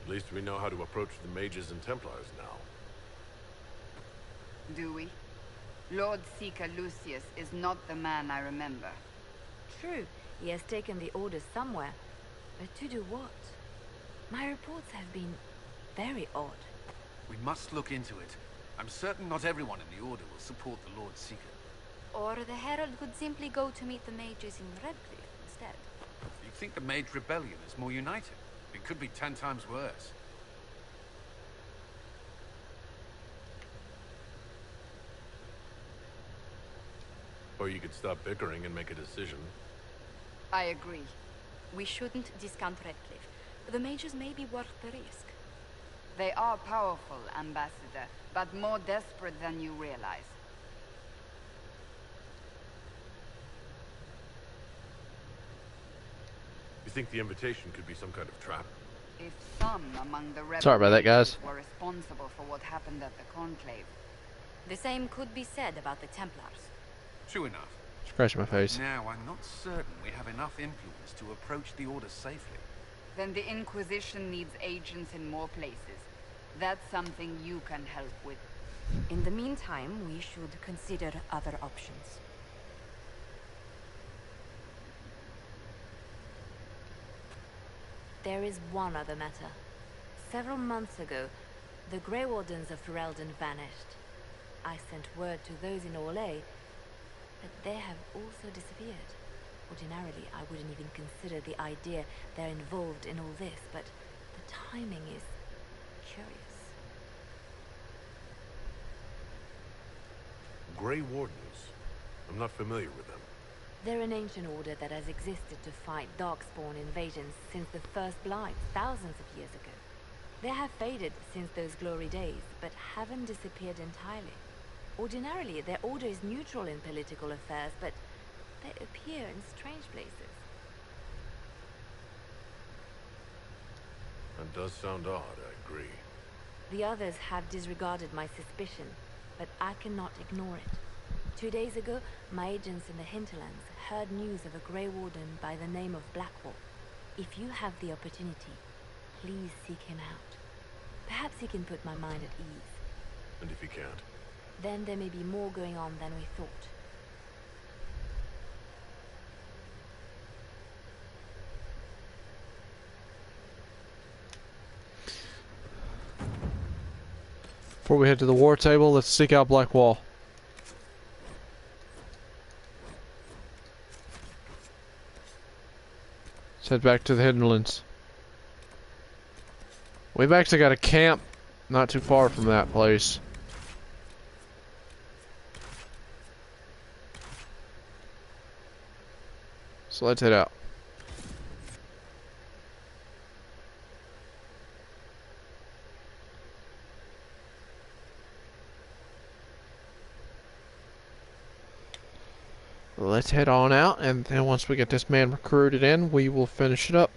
At least we know how to approach the mages and Templars now. Do we? Lord Seeker Lucius is not the man I remember. True, he has taken the orders somewhere. But to do what? My reports have been very odd. We must look into it. I'm certain not everyone in the Order will support the Lord Seeker. Or the Herald could simply go to meet the mages in Redcliffe instead. You think the Mage Rebellion is more united? It could be 10 times worse. Or you could stop bickering and make a decision. I agree. We shouldn't discount Redcliffe. The mages may be worth the risk. They are powerful, Ambassador, but more desperate than you realize. You think the invitation could be some kind of trap? If some among the rebels Sorry about that, guys. were responsible for what happened at the Conclave. The same could be said about the Templars. True enough. Scratch my face. Now, I'm not certain we have enough influence to approach the Order safely. Then the Inquisition needs agents in more places. That's something you can help with. In the meantime, we should consider other options. There is one other matter. Several months ago, the Grey Wardens of Ferelden vanished. I sent word to those in Orlais, but they have also disappeared. Ordinarily, I wouldn't even consider the idea they're involved in all this, but the timing is curious. Grey Wardens? I'm not familiar with them. They're an ancient order that has existed to fight Darkspawn invasions since the First Blight, thousands of years ago. They have faded since those glory days, but haven't disappeared entirely. Ordinarily, their order is neutral in political affairs, but they appear in strange places. That does sound odd, I agree. The others have disregarded my suspicion, but I cannot ignore it. 2 days ago, my agents in the hinterlands heard news of a Grey Warden by the name of Blackwall. If you have the opportunity, please seek him out. Perhaps he can put my mind at ease. And if he can't? Then there may be more going on than we thought. Before we head to the war table, let's seek out Blackwall. head back to the Hinterlands. We've actually got a camp not too far from that place. So let's head out. Let's head on out, and then once we get this man recruited in, we will finish it up.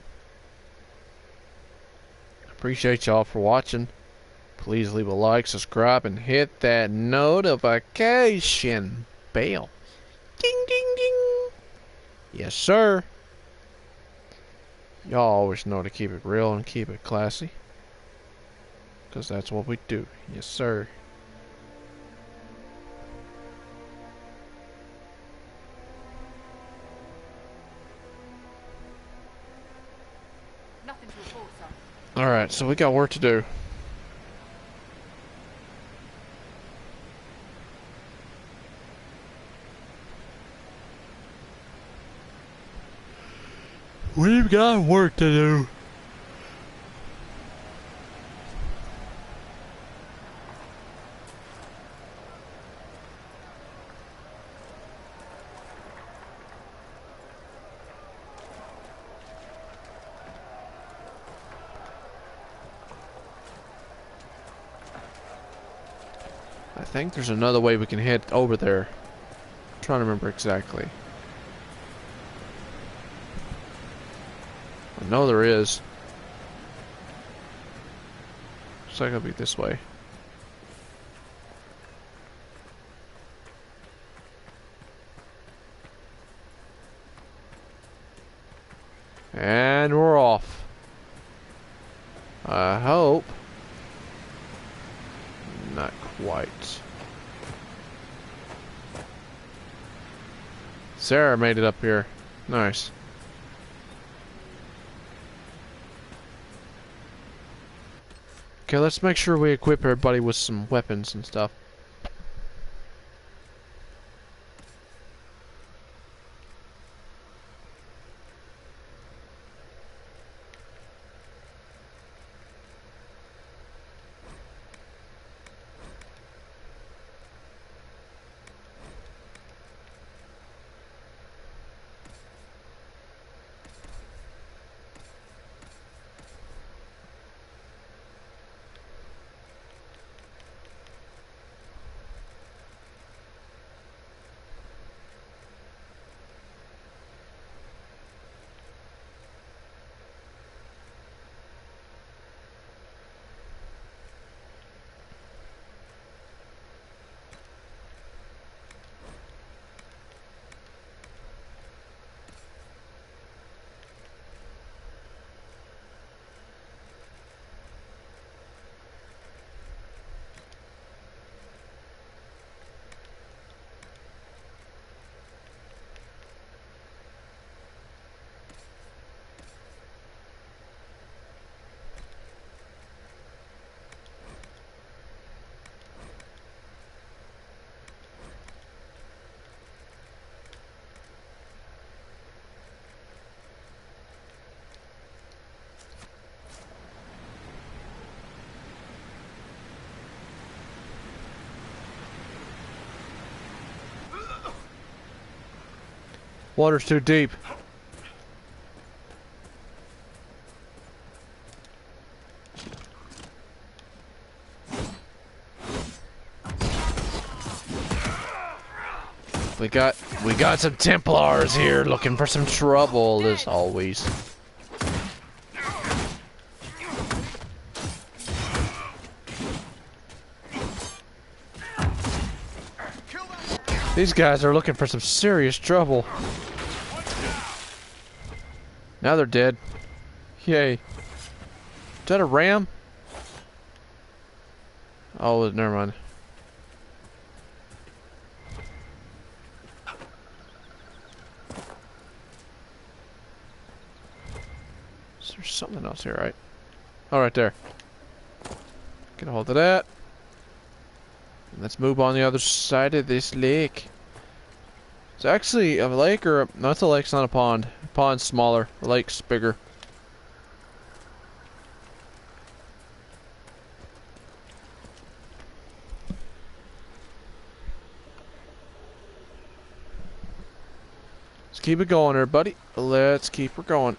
Appreciate y'all for watching. Please leave a like, subscribe, and hit that notification bell. Ding, ding, ding. Yes, sir. Y'all always know to keep it real and keep it classy, 'cause that's what we do. Yes, sir. Nothing to report, sir. Alright, so we got work to do. We've got work to do. I think there's another way we can head over there. I'm trying to remember exactly. I know there is. Looks like it'll be this way. And we're off. I hope. Not quite. Sarah made it up here. Nice. Okay, let's make sure we equip everybody with some weapons and stuff. Water's too deep. We got some Templars here looking for some trouble as always. These guys are looking for some serious trouble. Now they're dead. Yay. Is that a ram? Oh, never mind. There's something else here, right? Oh, right there. Get a hold of that. Let's move on the other side of this lake. It's actually a lake, or no, it's a lake, it's not a pond. A pond's smaller, the lake's bigger. Let's keep it going there, buddy. Let's keep her going.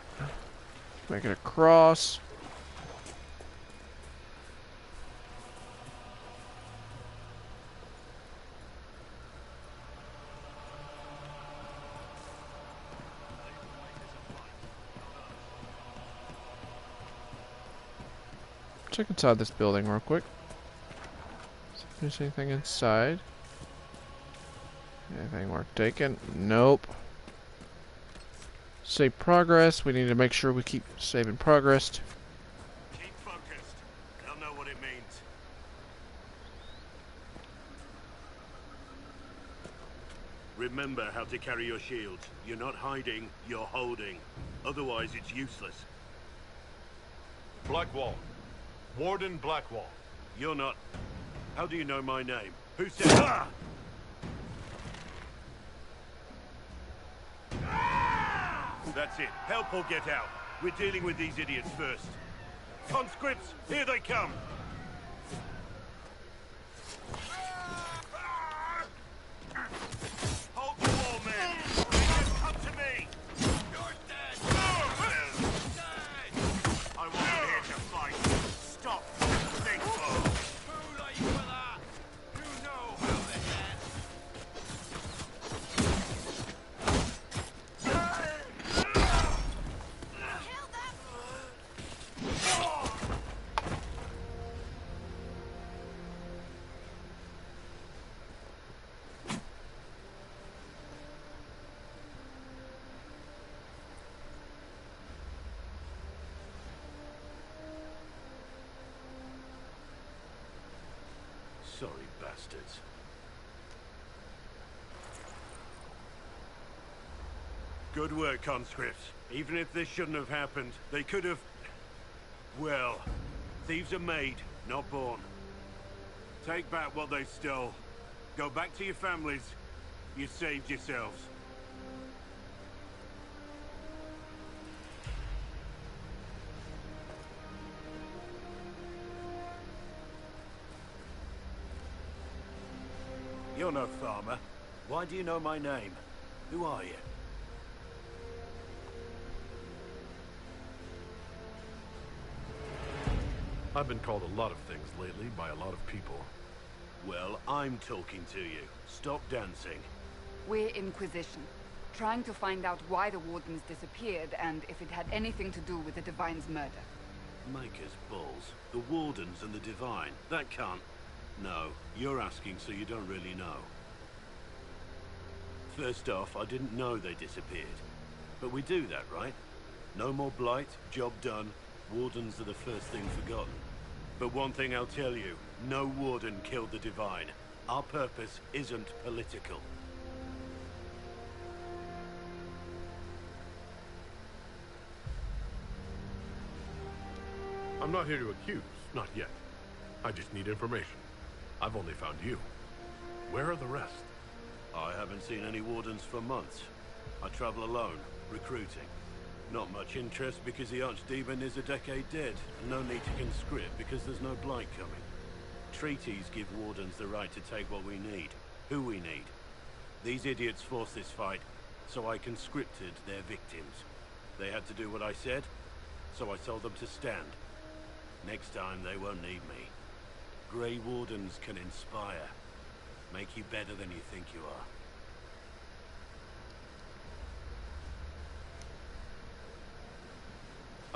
Make it across. Check inside this building real quick. See if there's anything inside. Anything worth taking? Nope. Save progress. We need to make sure we keep saving progress. Keep focused. They'll know what it means. Remember how to carry your shield. You're not hiding, you're holding. Otherwise, it's useless. Blackwall. Warden Blackwall. You're not... How do you know my name? Who said... Ah! That's it. Help or get out. We're dealing with these idiots first. Conscripts, here they come! Hold the wall, men! Just come to me! You're dead! I wasn't here to fight. Stop! Think Who are you for that? You know how to end. Sorry, bastards. Good work, conscripts. Even if this shouldn't have happened, they could have... Well, thieves are made, not born. Take back what they stole. Go back to your families. You saved yourselves. You're no farmer. Why do you know my name? Who are you? I've been called a lot of things lately by a lot of people. Well, I'm talking to you. Stop dancing. We're Inquisition, trying to find out why the Wardens disappeared and if it had anything to do with the Divine's murder. Maker's balls. The Wardens and the Divine. That can't... No, you're asking so you don't really know. First off, I didn't know they disappeared. But we do that, right? No more blight, job done. Wardens are the first thing forgotten. But one thing I'll tell you, no Warden killed the Divine. Our purpose isn't political. I'm not here to accuse, not yet. I just need information. I've only found you. Where are the rest? I haven't seen any Wardens for months. I travel alone, recruiting. Not much interest because the Archdemon is a decade dead, and no need to conscript because there's no blight coming. Treaties give Wardens the right to take what we need, who we need. These idiots forced this fight, so I conscripted their victims. They had to do what I said, so I told them to stand. Next time they won't need me. Grey Wardens can inspire. Make you better than you think you are.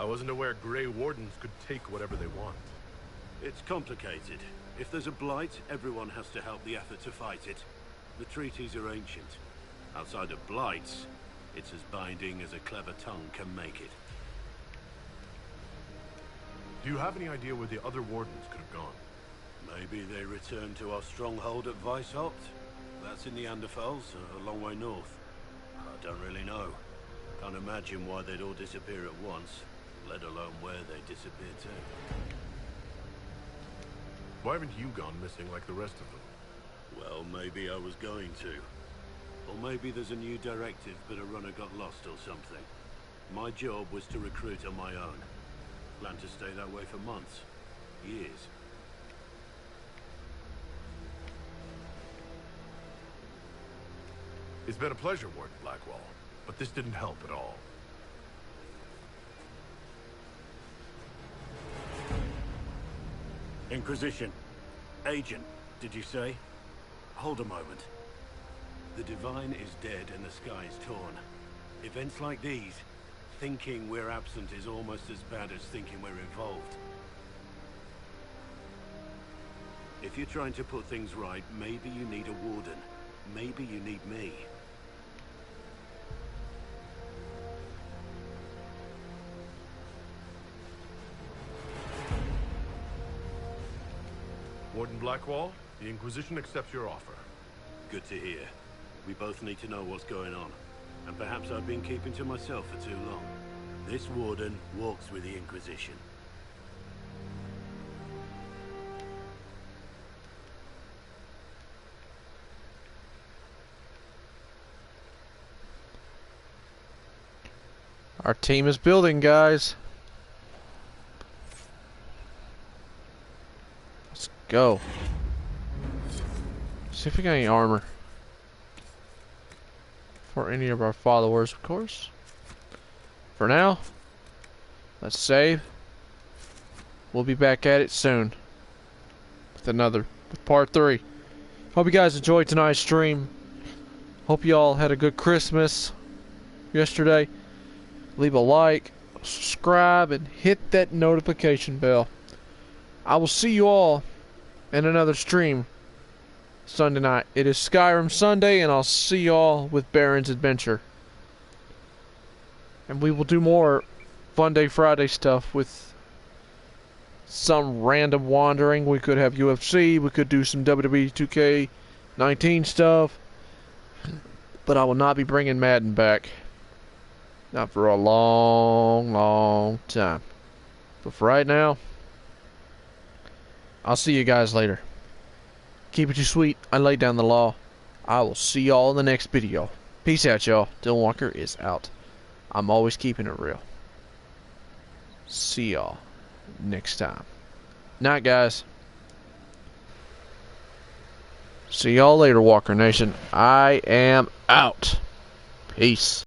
I wasn't aware Grey Wardens could take whatever they want. It's complicated. If there's a blight, everyone has to help the effort to fight it. The treaties are ancient. Outside of blights, it's as binding as a clever tongue can make it. Do you have any idea where the other Wardens could have gone? Maybe they returned to our stronghold at Weishaupt. That's in the Anderfels, a long way north. I don't really know. Can't imagine why they'd all disappear at once, let alone where they disappeared to. Why haven't you gone missing like the rest of them? Well, maybe I was going to. Or maybe there's a new directive, but a runner got lost or something. My job was to recruit on my own. Plan to stay that way for months. Years. It's been a pleasure, Warden Blackwall, but this didn't help at all. Inquisition. Agent, did you say? Hold a moment. The Divine is dead and the sky is torn. Events like these, thinking we're absent is almost as bad as thinking we're involved. If you're trying to put things right, maybe you need a warden. Maybe you need me. Warden Blackwall, the Inquisition accepts your offer. Good to hear. We both need to know what's going on. And perhaps I've been keeping to myself for too long. This warden walks with the Inquisition. Our team is building, guys. Let's go. See if we got any armor for any of our followers, of course. For now, let's save. We'll be back at it soon with part 3. Hope you guys enjoyed tonight's stream. Hope you all had a good Christmas yesterday. Leave a like, subscribe, and hit that notification bell. I will see you all in another stream Sunday night. It is Skyrim Sunday, and I'll see you all with Baron's Adventure. And we will do more Fun Day Friday stuff with some random wandering. We could have UFC, we could do some WWE 2K19 stuff. But I will not be bringing Madden back. Not for a long, long time. But for right now, I'll see you guys later. Keep it sweet. I laid down the law. I will see y'all in the next video. Peace out, y'all. Dylan Walker is out. I'm always keeping it real. See y'all next time. Night, guys. See y'all later, Walker Nation. I am out. Peace.